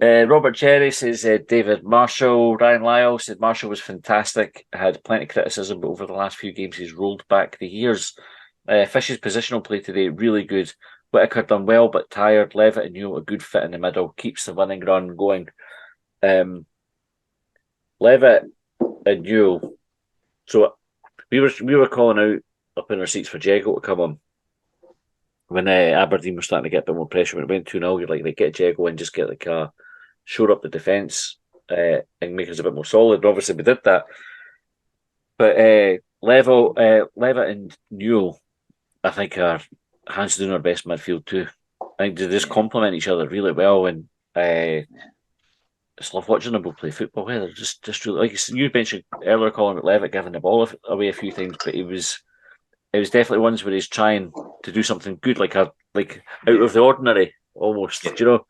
Robert Cherry says David Marshall. Ryan Lyle said Marshall was fantastic. Had plenty of criticism, but over the last few games he's rolled back the years. Fish's positional play today really good. Whittaker done well but tired. Levitt and Newell a good fit in the middle. Keeps the winning run going. Levitt and Newell. So we were calling out up in our seats for Jago to come on. When Aberdeen were starting to get a bit more pressure, when it went 2-0, you're like, they get Jago in, just get the car, shore up the defence, and make us a bit more solid. And obviously, we did that. But Levitt and Newell, I think, are hands down our best midfield too. I think they just complement each other really well, and it's love watching them both play football. They're just really, like you mentioned earlier, Colin, about Levitt giving the ball away a few times, but it was definitely ones where he's trying to do something good, like out of the ordinary, almost. Do you know?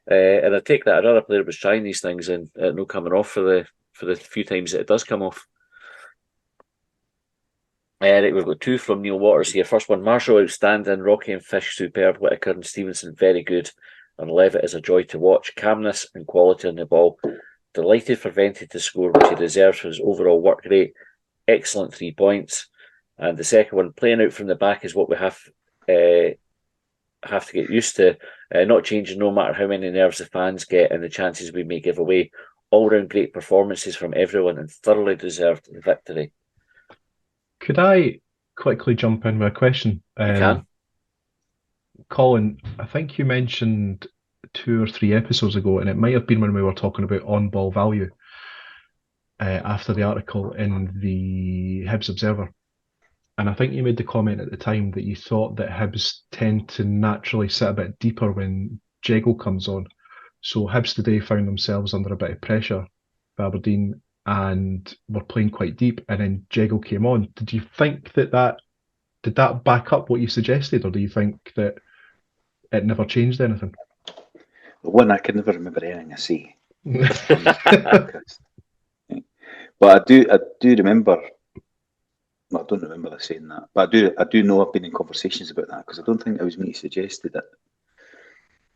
And I take that. I'd rather player was trying these things and no coming off for the few times that it does come off. Right, we've got two from Neil Waters here. First one, Marshall outstanding, Rocky and Fish superb, Whittaker and Stevenson very good, and Levitt is a joy to watch. Calmness and quality on the ball. Delighted for Venty to score, which he deserves for his overall work rate. Excellent 3 points. And the second one, playing out from the back is what we have to get used to. Not changing no matter how many nerves the fans get and the chances we may give away. All round great performances from everyone and thoroughly deserved victory. Could I quickly jump in with a question? You can. Colin, I think you mentioned 2 or 3 episodes ago, and it might have been when we were talking about on-ball value after the article in the Hibs Observer. And I think you made the comment at the time that you thought that Hibs tend to naturally sit a bit deeper when Jago comes on. So Hibs today found themselves under a bit of pressure by Aberdeen and were playing quite deep, and then Jago came on. Did you think did that back up what you suggested, or do you think that it never changed anything? One, I can never remember anything I say. But I do remember. Well, I don't remember us saying that, but I do know I've been in conversations about that because I don't think it was me who suggested it.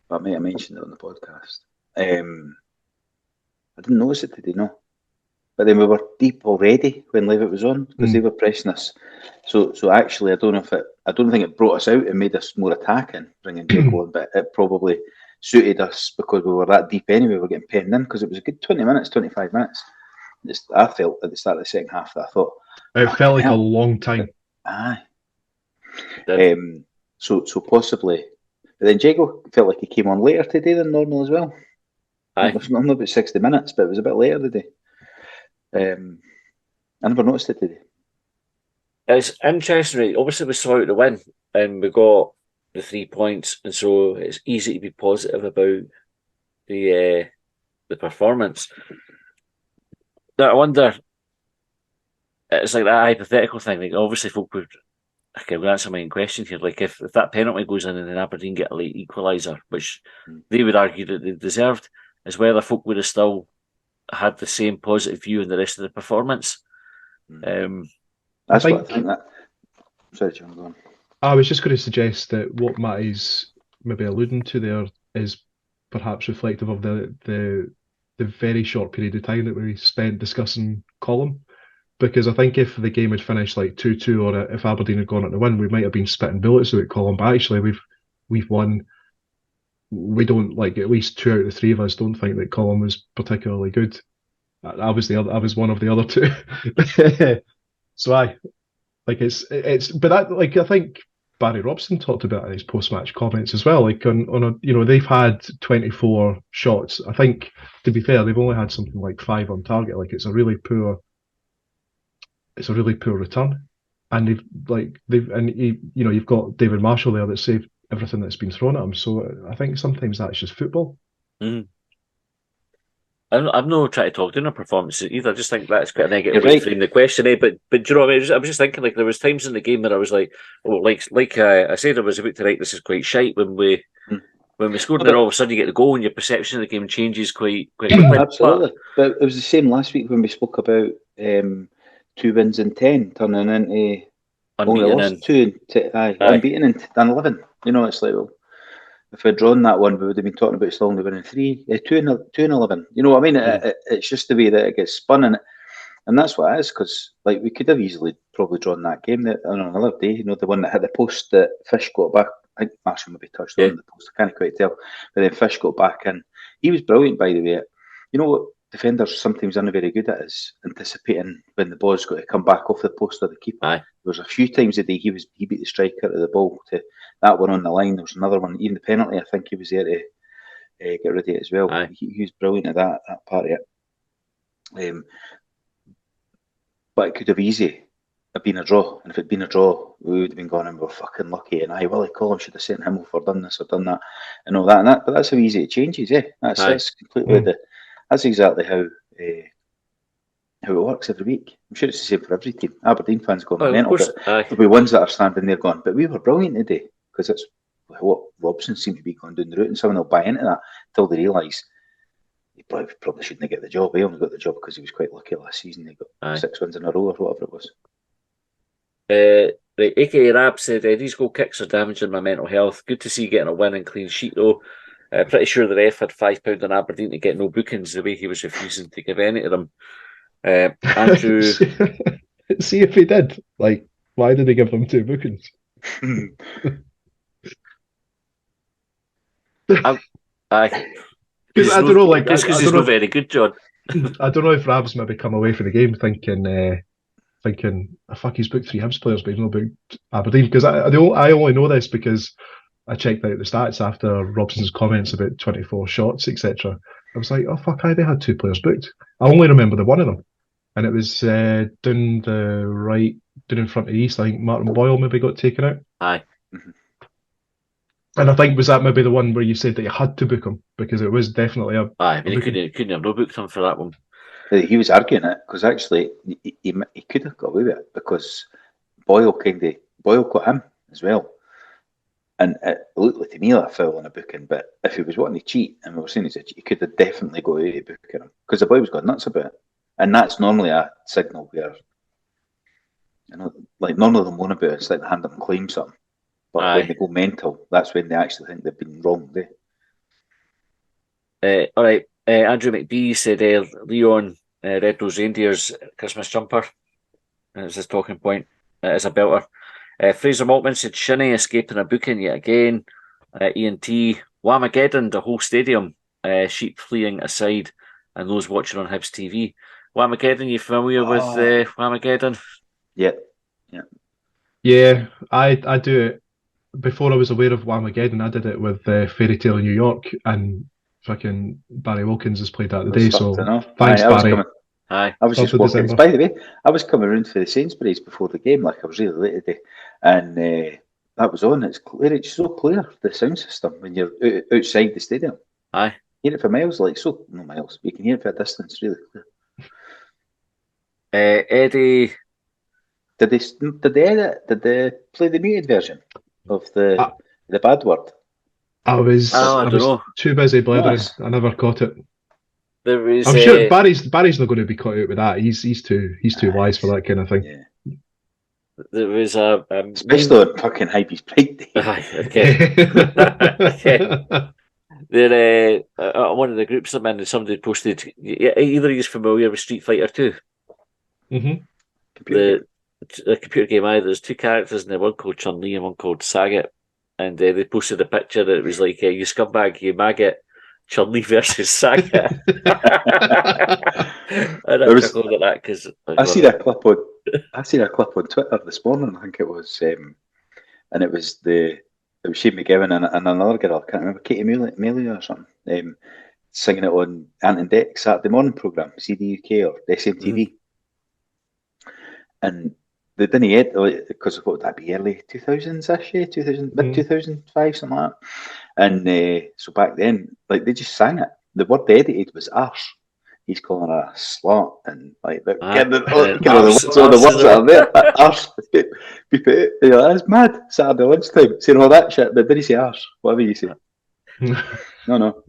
But I may have mentioned it on the podcast. I didn't notice it today, no. But then we were deep already when Levitt was on because they were pressing us. So actually, I don't think it brought us out. It made us more attacking, bringing Jago on, but it probably suited us because we were that deep anyway. We were getting penned in because it was a good 20 minutes, 25 minutes. I felt at the start of the second half that I thought it felt like a long time. Aye. So possibly, but then Jago felt like he came on later today than normal as well. Aye. It was not about 60 minutes, but it was a bit later today. I never noticed it today. It's interesting, right? Obviously we saw out the win and we got the 3 points, and so it's easy to be positive about the performance. Now, I wonder, it's like that hypothetical thing. Like obviously, folk would. Okay, we'll answer my own question here. Like if that penalty goes in and then Aberdeen get a late equaliser, which they would argue that they deserved, is whether folk would have still had the same positive view in the rest of the performance. That's what I think. Sorry, John, go on. I was just going to suggest that what Matty's maybe alluding to there is perhaps reflective of the the very short period of time that we spent discussing Column. Because I think if the game had finished like 2-2, or if Aberdeen had gone on to win, we might have been spitting bullets at Column. But actually, we've won. We don't, like, at least 2 out of the 3 of us don't think that Column was particularly good. I was one of the other 2. So but that, like, I think Barry Robson talked about it in his post-match comments as well. Like, on a, they've had 24 shots. I think, to be fair, they've only had something like 5 on target. Like, it's a really poor return. And you've got David Marshall there that saved everything that's been thrown at him. So I think sometimes that's just football. Mm. I'm not trying to talk down a performance either. I just think that's quite a negative way to frame the question. But do you know what I mean? I was just thinking, like, there was times in the game where I was like, oh, like I said, I was about to write, this is quite shite when we scored, and then all of a sudden you get the goal and your perception of the game changes quite quickly. Absolutely. But it was the same last week when we spoke about 2 wins in 10 turning into only lost 2 unbeaten in 11. It's like, well, if we'd drawn that one, we would have been talking about Slongley winning 2 and 11. You know what I mean? It's just the way that it gets spun, and that's what it is. Because, like, we could have easily probably drawn that game on another day. The one that hit the post that Fish got back. I think Marshall maybe touched on the post. I can't quite tell, but then Fish got back in. He was brilliant, by the way. You know what defenders sometimes aren't very good at is anticipating when the ball's got to come back off the post of the keeper. There was a few times a day he beat the striker to the ball, to that one on the line. There was another one, even the penalty, I think he was there to get rid of it as well. He was brilliant at that part of it. But it could have easily have been a draw, and if it'd been a draw, we would have been going, and we're fucking lucky, and Willie Collum should have sent him off or done this or done that, and all that. But that's how easy it changes, That's completely that's exactly how it works every week. I'm sure it's the same for every team. Aberdeen fans go mental, but there'll be ones that are standing there going, but we were brilliant today, because it's what Robson seemed to be going down the route, and someone will buy into that until they realise he probably shouldn't get the job. He only got the job because he was quite lucky last season. He got 6 wins in a row or whatever it was. Right, AKA Rab said, these goal kicks are damaging my mental health. Good to see getting a win and clean sheet, though. Pretty sure the ref had £5 on Aberdeen to get no bookings, the way he was refusing to give any to them. Andrew... See if he did. Like, why did he give them 2 bookings? Because I don't know, like... That's because he's not very good, John. I don't know if Rab's maybe come away from the game thinking, fuck, he's booked 3 Hibs players, but he's not booked Aberdeen. Because I only know this because I checked out the stats after Robson's comments about 24 shots, etc. I was like, oh fuck, they had 2 players booked. I only remember the one of them, and it was down the right, down in front of the east. I think Martin Boyle maybe got taken out. Aye. And I think, was that maybe the one where you said that you had to book him, because it was definitely a... Aye, I mean, he couldn't have no booked him for that one. He was arguing it, because actually he could have got away with it, because Boyle got him as well. And it looked like to me like a foul on a booking, but if he was wanting to cheat, and we were saying he could have definitely got away with booking him, because the boy was going nuts about it. And that's normally a signal where, like, none of them moan about it, it's like they hand up and claim something. But when they go mental, that's when they actually think they've been wrong. All right, Andrew McBee said Leon Red Rose Reindeer's Christmas jumper. It's his talking point. It's a belter. Fraser Maltman said Shinnie escaping a booking yet again. Ian T. Whamageddon, the whole stadium. Sheep fleeing aside, and those watching on Hibs TV. Whamageddon, you familiar with Whamageddon? Yeah. Yeah, I do it. Before I was aware of Whamageddon, I did it with Fairy Tale in New York, and fucking Barry Wilkins has played that today. So thanks, Barry. I was just walking. By the way, I was coming around for the Sainsbury's before the game, like I was really late today, and that was on. It's clear. It's so clear, the sound system, when you're outside the stadium. Aye, hear it for miles, no miles. You can hear it for a distance, really clear. Eddie, did they edit? Did they play the muted version of the bad word? I was too busy blathering. Nice. I never caught it. There is, I'm sure Barry's not going to be caught out with that. He's too wise for that kind of thing. Yeah. There was especially on fucking Hibs Pride Day. Okay. They're one of the groups I'm in, and somebody posted. Either he's familiar with Street Fighter 2, Computer the computer game. There's two characters in there, one called Chun Li and one called Sagat, and they posted a picture that it was like, "You scumbag, you maggot, Chun Li versus Sagat." And I chuckled at that because I seen a clip on Twitter this morning. I think it was, and it was Shane McGowan and another girl. I can't remember, Katie Mealy or something. Singing it on Ant and Dec Saturday morning programme, CD UK or SMTV. And they didn't edit, because what would that be, early 2000s-ish, mid 2005, something like that. And so back then, like, they just sang it. The word they edited was arse. He's calling her a slut, and like the words that are there, arse. That's mad. Saturday lunchtime saying all that shit, but did he say arse? Whatever you say. No.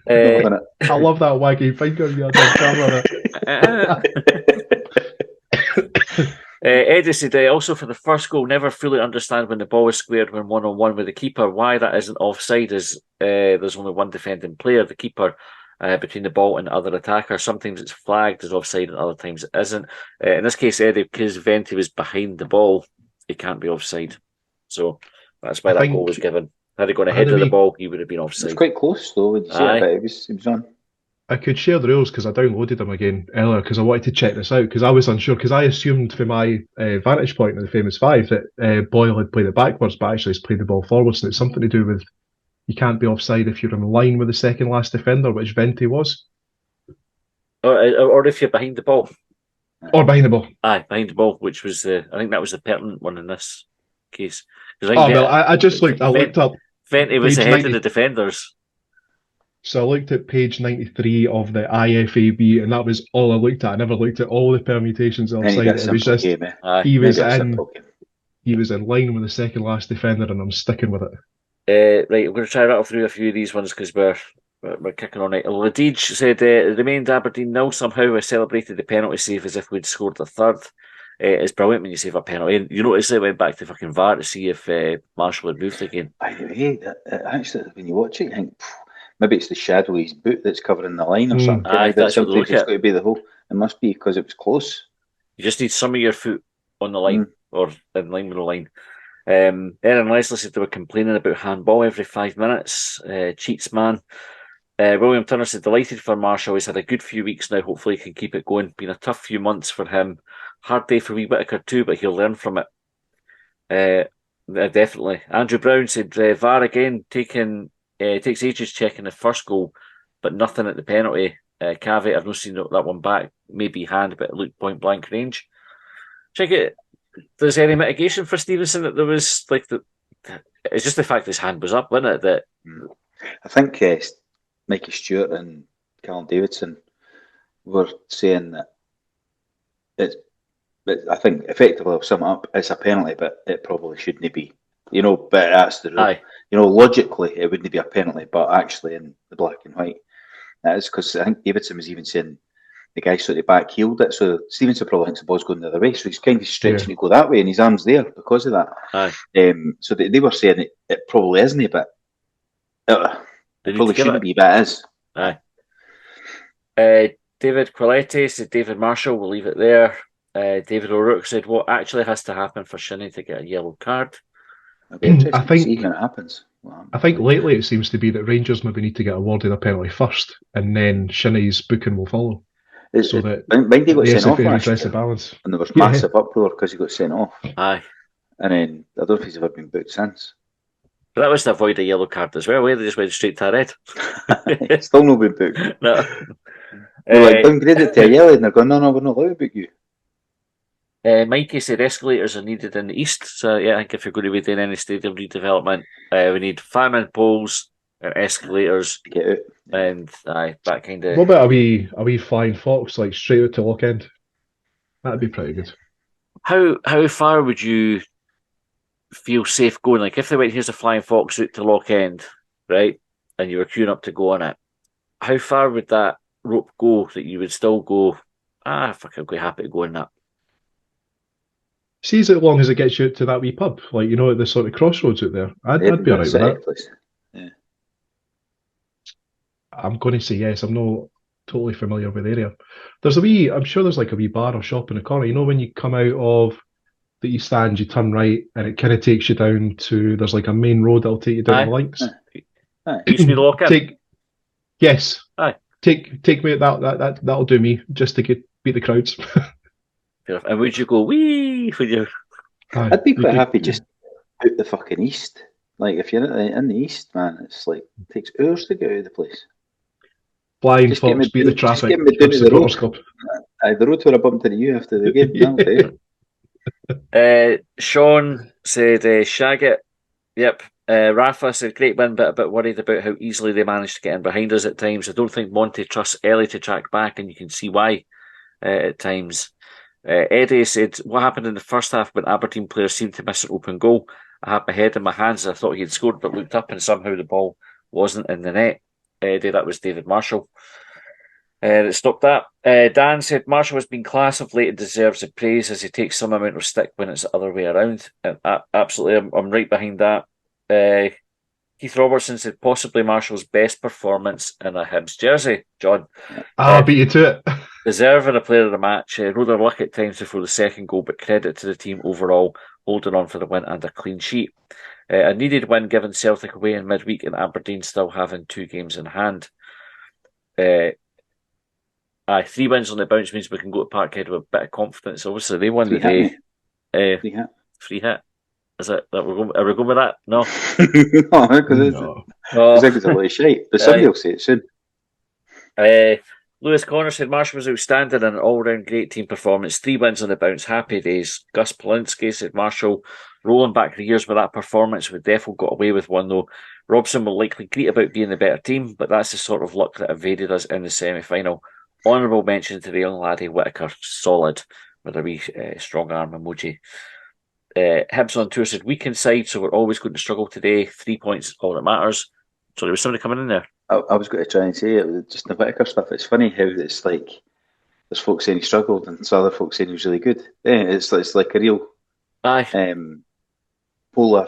I love that wagging finger you had on camera. Eddie said, also for the first goal, never fully understand when the ball is squared when 1-on-1 with the keeper. Why that isn't offside is there's only one defending player, the keeper, between the ball and the other attacker. Sometimes it's flagged as offside and other times it isn't. In this case, Eddie, because Venti was behind the ball, it can't be offside. So that's why that goal was given. Had he gone ahead of the ball, he would have been offside. It was quite close though, would you say? But it was on. I could share the rules because I downloaded them again earlier because I wanted to check this out because I was unsure because I assumed from my vantage point in the famous five that Boyle had played it backwards but actually he's played the ball forwards, and it's something to do with you can't be offside if you're in line with the second last defender, which Venti was. Or if you're behind the ball. Or behind the ball. Aye, behind the ball, which was I think that was the pertinent one in this case. I just looked. I looked up. Venti was ahead of the defenders. So I looked at page 93 of the IFAB, and that was all I looked at. I never looked at all the permutations offside. It was just he was in line with the second last defender, and I'm sticking with it. Right, I'm going to try to rattle through a few of these ones because we're kicking on it. Ladij said it remained Aberdeen 0 somehow. I celebrated the penalty save as if we'd scored the third. It's brilliant when you save a penalty. And you notice they went back to fucking VAR to see if Marshall had moved again. Actually, when you watch it, you think maybe it's the shadow of his boot that's covering the line or something. That's what it's got to be the whole. It must be because it was close. You just need some of your foot on the line or in line with the line. Aaron Leslie said they were complaining about handball every 5 minutes. Cheats, man. William Turner said delighted for Marshall. He's had a good few weeks now. Hopefully he can keep it going. Been a tough few months for him. Hard day for wee Whittaker too, but he'll learn from it. Definitely. Andrew Brown said VAR again takes ages checking the first goal, but nothing at the penalty. Caveat, I've not seen that one back. Maybe hand, but it looked point blank range. Check it. There's any mitigation for Stevenson that there was like it's just the fact his hand was up, wasn't it? That I think Mikey Stewart and Callum Davidson were saying that I think effectively I'll sum it up, it's a penalty, but it probably shouldn't be. But that's the rule. Logically it wouldn't be a penalty, but actually in the black and white, that is because I think Davidson was even saying the guy sort of back heeled it, so Stevenson probably thinks the ball's going the other way, so he's kind of stretching to go that way, and his arm's there because of that. So they were saying it probably isn't, but it probably shouldn't be, but it is. David Quilletti said David Marshall, we'll leave it there. David O'Rourke said what actually has to happen for Shinnie to get a yellow card? I think when it happens. I think lately it seems to be that Rangers maybe need to get awarded a penalty first, and then Shinnie's booking will follow. So that Mindy got sent off last year, balance. And there was massive uproar because he got sent off. Aye. And then I don't know if he's ever been booked since. But that was to avoid a yellow card as well, where they just went straight to a red. Still not been booked. No. They're downgraded to a yellow, and they're going, no, we're not allowed to book you. Mikey said escalators are needed in the east. So yeah, I think if you're going to be doing any stadium redevelopment, we need fireman poles and escalators. Get out. And that kind of. What about a wee flying fox like straight out to Lock End? That'd be pretty good. How far would you feel safe going? Like if they went, here's a flying fox out to Lock End, right? And you were queuing up to go on it. How far would that rope go that you would still go, fuck, I'd be happy to go in that? See, as long as it gets you to that wee pub, like, at the sort of crossroads out there, I'd be alright with that. Yeah. I'm going to say yes. I'm not totally familiar with the area. I'm sure there's like a wee bar or shop in the corner. You know, when you come out of the East Stand, you turn right and it kind of takes you down to, there's like a main road that'll take you down to Aye. the links. Used to be the lock-in. Yes. Aye. Take me, that'll do me, just to beat the crowds. And would you go, wee, would you? Aye. I'd be quite happy just out the fucking east. Like, if you're in the east, man, it's like, it takes hours to get out of the place. Flying Just get Fox, me beat the down- just traffic, get me down to the supporters road. club. The road where I bumped into you after the game, that'll do. Sean said, shag it. Yep. Rafa said, great win, but a bit worried about how easily they managed to get in behind us at times. I don't think Monty trusts Ellie to track back, and you can see why at times. Eddie said, what happened in the first half when Aberdeen players seemed to miss an open goal? I had my head in my hands and I thought he had scored, but looked up and somehow the ball wasn't in the net. Eddie, that was David Marshall. That stopped that. Dan said Marshall has been class of late and deserves the praise as he takes some amount of stick when it's the other way around. Absolutely, I'm right behind that. Keith Robertson said possibly Marshall's best performance in a Hibs jersey. John. I'll beat you to it. Deserving a player of the match. Rode their luck at times before the second goal, but credit to the team overall, holding on for the win and a clean sheet. A needed win given Celtic away in midweek and Aberdeen still having 2 games in hand. 3 wins on the bounce means we can go to Parkhead with a bit of confidence. Obviously, they won the day. Free hit. Is it that are we going with that? No. No, because I think it's a lot of shite. But somebody will say it soon. Lewis Connor said Marshall was outstanding and an all-round great team performance. 3 wins on the bounce, happy days. Gus Polinsky said Marshall rolling back the years with that performance. We definitely got away with one though. Robson will likely greet about being the better team, but that's the sort of luck that evaded us in the semi-final. Honourable mention to the young laddie Whittaker, solid with a wee strong arm emoji. Hibs on tour said weak inside, so we're always going to struggle today. 3 points, all that matters. So there was somebody coming in there. I was going to try and say it was just the Whittaker stuff. It's funny how it's like there's folks saying he struggled and some other folks saying he was really good. Yeah, it's like a real polar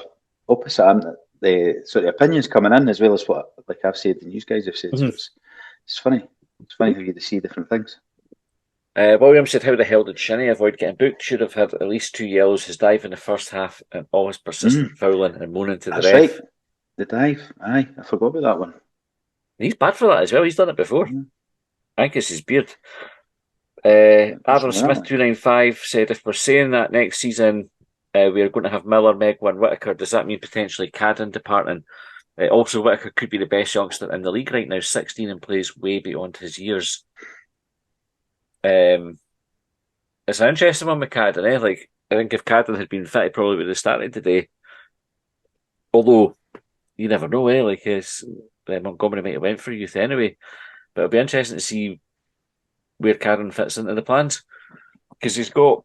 opposite. The sort of opinions coming in as well as what like I've said and you guys have said. Mm-hmm. So it's funny. It's funny how you see different things. William said, how the hell did Shinnie avoid getting booked? Should have had at least 2 yellows. His dive in the first half and all his persistent fouling and moaning to the ref. Right. The dive. Aye, I forgot about that one. He's bad for that as well. He's done it before. I think it's his beard. Adam Smith 295 said, if we're saying that next season we are going to have Miller, Megwin, and Whittaker, does that mean potentially Cadden departing? Also, Whittaker could be the best youngster in the league right now, 16 and plays way beyond his years. It's an interesting one with Cadden. Like, I think if Cadden had been fit, he probably would have started today. Although, you never know, Like, Montgomery might have went for youth anyway. But it'll be interesting to see where Cadden fits into the plans. Because he's got,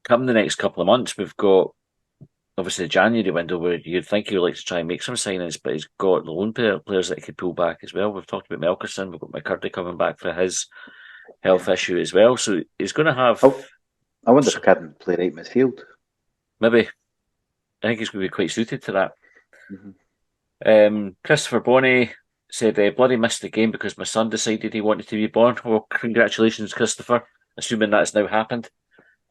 come the next couple of months, we've got, obviously, the January window where you'd think he would like to try and make some signings, but he's got the loan players that he could pull back as well. We've talked about Melkerson, we've got McCurdy coming back for his health issue as well. So he's going to have... I wonder if Cadden play right midfield. Maybe. I think he's going to be quite suited to that. Mm-hmm. Christopher Bonney said, bloody missed the game because my son decided he wanted to be born. Well, congratulations, Christopher. Assuming that's now happened.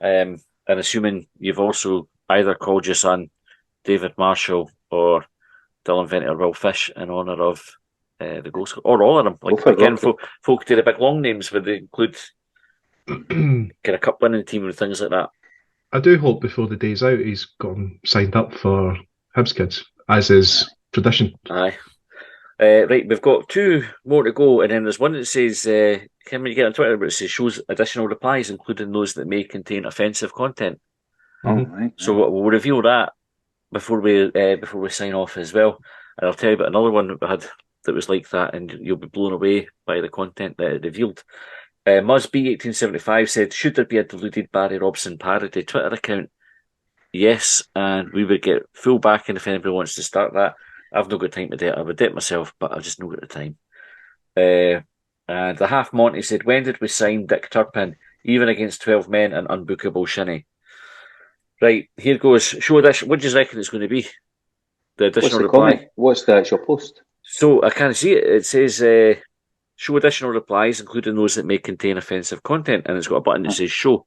And assuming you've also either called your son David Marshall or Dylan Venter Will Fish in honour of the goal scorer, or all of them. Like again, folk do the big long names where they include get a cup winning team and things like that. I do hope before the day's out he's gotten signed up for Hibs kids, as is tradition. Aye. Right, we've got 2 more to go, and then there's one that says, can we get on Twitter, but it says shows additional replies, including those that may contain offensive content. Right. So we'll reveal that before we sign off as well. And I'll tell you about another one that we had that was like that, and you'll be blown away by the content that it revealed. Muzby1875 said, should there be a deluded Barry Robson parody Twitter account? Yes, and we would get full backing if anybody wants to start that. I've not got time to do it. I would do it myself, but I've just not got the time. And the Half Monty said, when did we sign Dick Turpin, even against 12 men and unbookable Shinnie? Right, here goes. Show this. What do you reckon it's going to be? The additional reply. What's the actual post? So I can't see it. It says show additional replies, including those that may contain offensive content, and it's got a button that says show.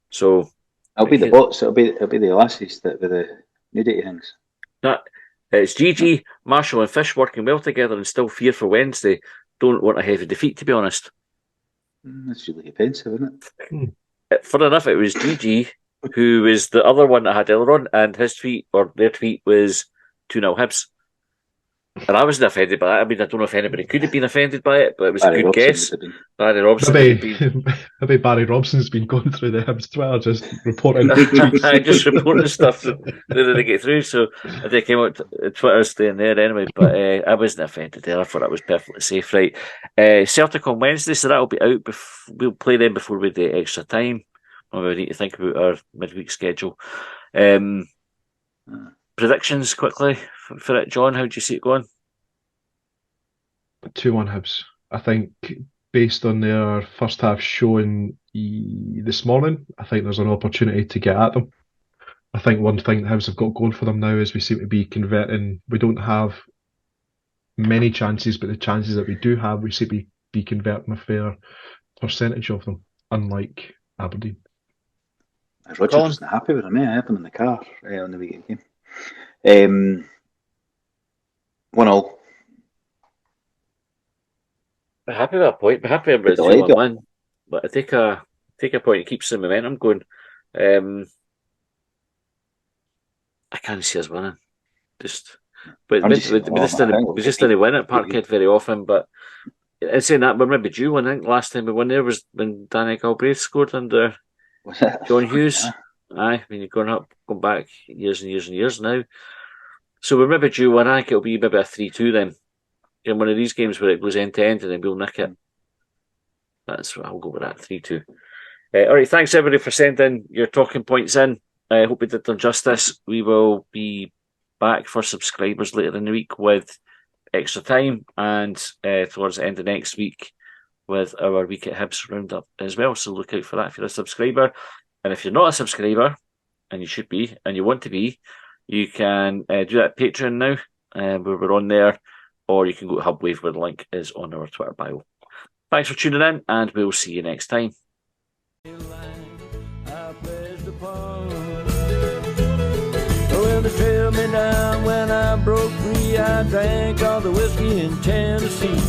So It'll be the bots. It'll be the lasses that with the nudity things. that it's GG, Marshall, and Fish working well together, and still fear for Wednesday. Don't want a heavy defeat, to be honest. That's really offensive, isn't it? Funny enough, it was GG who was the other one that had earlier on, and his tweet or their tweet was 2-0 Hibs. And I wasn't offended by that. I mean, I don't know if anybody could have been offended by it, but it was a good guess. Barry Robson. Maybe Barry Robson's been going through the Hibs Twitter just reporting just reporting stuff that they didn't get through. So they came out Twitter staying there anyway. But I wasn't offended there. I thought that was perfectly safe. Right, Celtic on Wednesday, so that'll be out. We'll play them before we do extra time. We need to think about our midweek schedule. Predictions quickly for it, John. How do you see it going? 2-1 Hibs. I think based on their first half showing this morning, I think there's an opportunity to get at them. I think one thing the Hibs have got going for them now is we seem to be converting. We don't have many chances, but the chances that we do have, we seem to be converting a fair percentage of them, unlike Aberdeen. Roger wasn't happy with him. I had him in the car on the weekend game. 1-0. I'm happy with a point. I'm happy with a win. But I take a point. It keeps the momentum going. I can't see us winning. We just didn't win at Parkhead very often. But in saying that, we're maybe due one. I think last time we won there was when Danny Galbraith scored under John Hughes. Aye, I mean, you're going back years and years and years now. So we're maybe due one. I think it'll be maybe a 3-2 then. In one of these games where it goes end to end and then we'll nick it. That's what I'll go with that, 3-2. All right, thanks everybody for sending your talking points in. I hope we did them justice. We will be back for subscribers later in the week with extra time and towards the end of next week with our week at Hibs roundup as well. So look out for that if you're a subscriber. And if you're not a subscriber, and you should be, and you want to be, you can do that at Patreon now, where we're on there, or you can go to Hubwave where the link is on our Twitter bio. Thanks for tuning in, and we'll see you next time. Well, they trailed me down when I broke free. I drank all the whiskey in Tennessee.